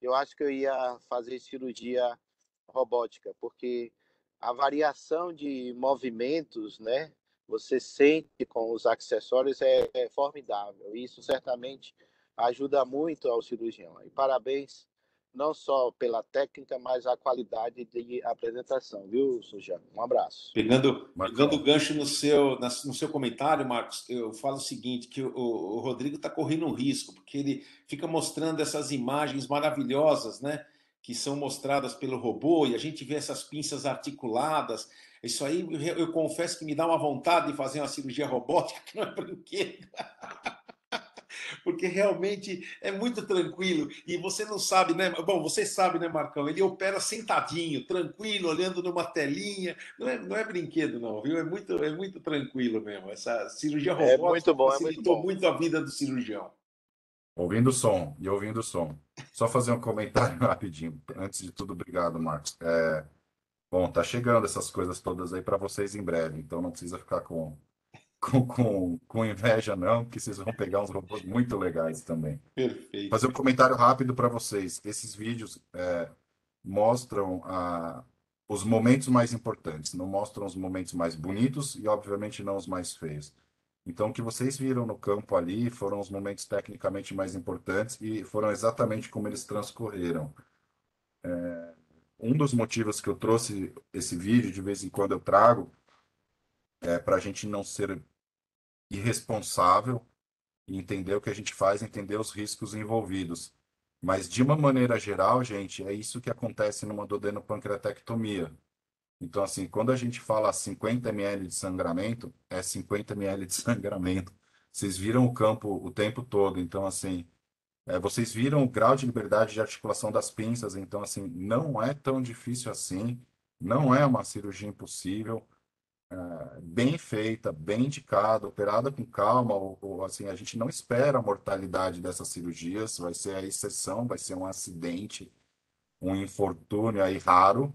eu acho que eu ia fazer cirurgia robótica, porque a variação de movimentos, né, você sente com os acessórios é formidável. Isso certamente ajuda muito ao cirurgião. E parabéns, não só pela técnica, mas a qualidade de apresentação, viu, Sujano? Um abraço. Pegando o Marcão, gancho no seu comentário, Marcos, eu falo o seguinte, que o Rodrigo está correndo um risco, porque ele fica mostrando essas imagens maravilhosas, né, que são mostradas pelo robô, e a gente vê essas pinças articuladas. Isso aí, eu confesso que me dá uma vontade de fazer uma cirurgia robótica, que não é brinquedo. Porque realmente é muito tranquilo e você não sabe, né? Bom, você sabe, né, Marcão? Ele opera sentadinho, tranquilo, olhando numa telinha. Não é brinquedo, não, viu? É muito tranquilo mesmo. Essa cirurgia É robótica muito bom, é muito facilitou bom. muito a vida do cirurgião. ouvindo o som e ouvindo o som. Só fazer um comentário rapidinho. Antes de tudo, obrigado, Marcos. Bom, tá chegando essas coisas todas aí para vocês em breve, então não precisa ficar com inveja, não, que vocês vão pegar uns robôs muito legais também. Perfeito. Fazer um comentário rápido para vocês. Esses vídeos mostram os momentos mais importantes, não mostram os momentos mais bonitos e, obviamente, não os mais feios. Então, o que vocês viram no campo ali foram os momentos tecnicamente mais importantes e foram exatamente como eles transcorreram. Um dos motivos que eu trouxe esse vídeo, de vez em quando eu trago, é para a gente não ser irresponsável e entender o que a gente faz, entender os riscos envolvidos. Mas, de uma maneira geral, gente, é isso que acontece numa duodenopancreatectomia. Então, assim, quando a gente fala 50 ml de sangramento, é 50 ml de sangramento. Vocês viram o campo o tempo todo. Então, assim, vocês viram o grau de liberdade de articulação das pinças. Então, assim, não é tão difícil assim. Não é uma cirurgia impossível. Bem feita, bem indicada, operada com calma, ou, assim, a gente não espera a mortalidade dessas cirurgias, vai ser a exceção, vai ser um acidente, um infortúnio aí raro.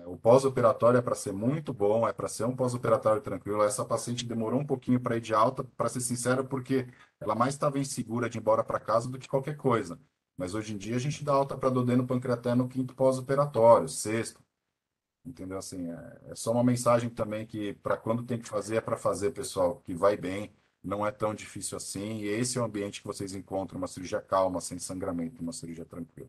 O pós-operatório é para ser muito bom, é para ser um pós-operatório tranquilo. Essa paciente demorou um pouquinho para ir de alta, para ser sincero, porque ela mais estava insegura de ir embora para casa do que qualquer coisa. Mas hoje em dia a gente dá alta para duodeno pancreaté no quinto pós-operatório, sexto. Entendeu? Assim, é só uma mensagem também que para quando tem que fazer é para fazer, pessoal, que vai bem, não é tão difícil assim. E esse é o ambiente que vocês encontram uma cirurgia calma, sem sangramento, uma cirurgia tranquila.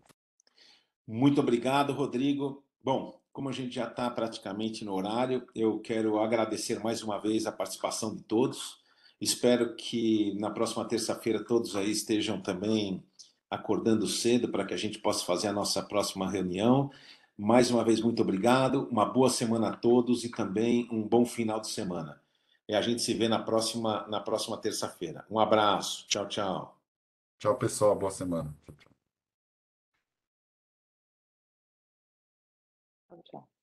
Muito obrigado, Rodrigo. Bom, como a gente já está praticamente no horário, eu quero agradecer mais uma vez a participação de todos. Espero que na próxima terça-feira todos aí estejam também acordando cedo para que a gente possa fazer a nossa próxima reunião. Mais uma vez, muito obrigado. Uma boa semana a todos e também um bom final de semana. E a gente se vê na próxima terça-feira. Um abraço. Tchau, tchau. Tchau, pessoal. Boa semana. Tchau, tchau. Tchau.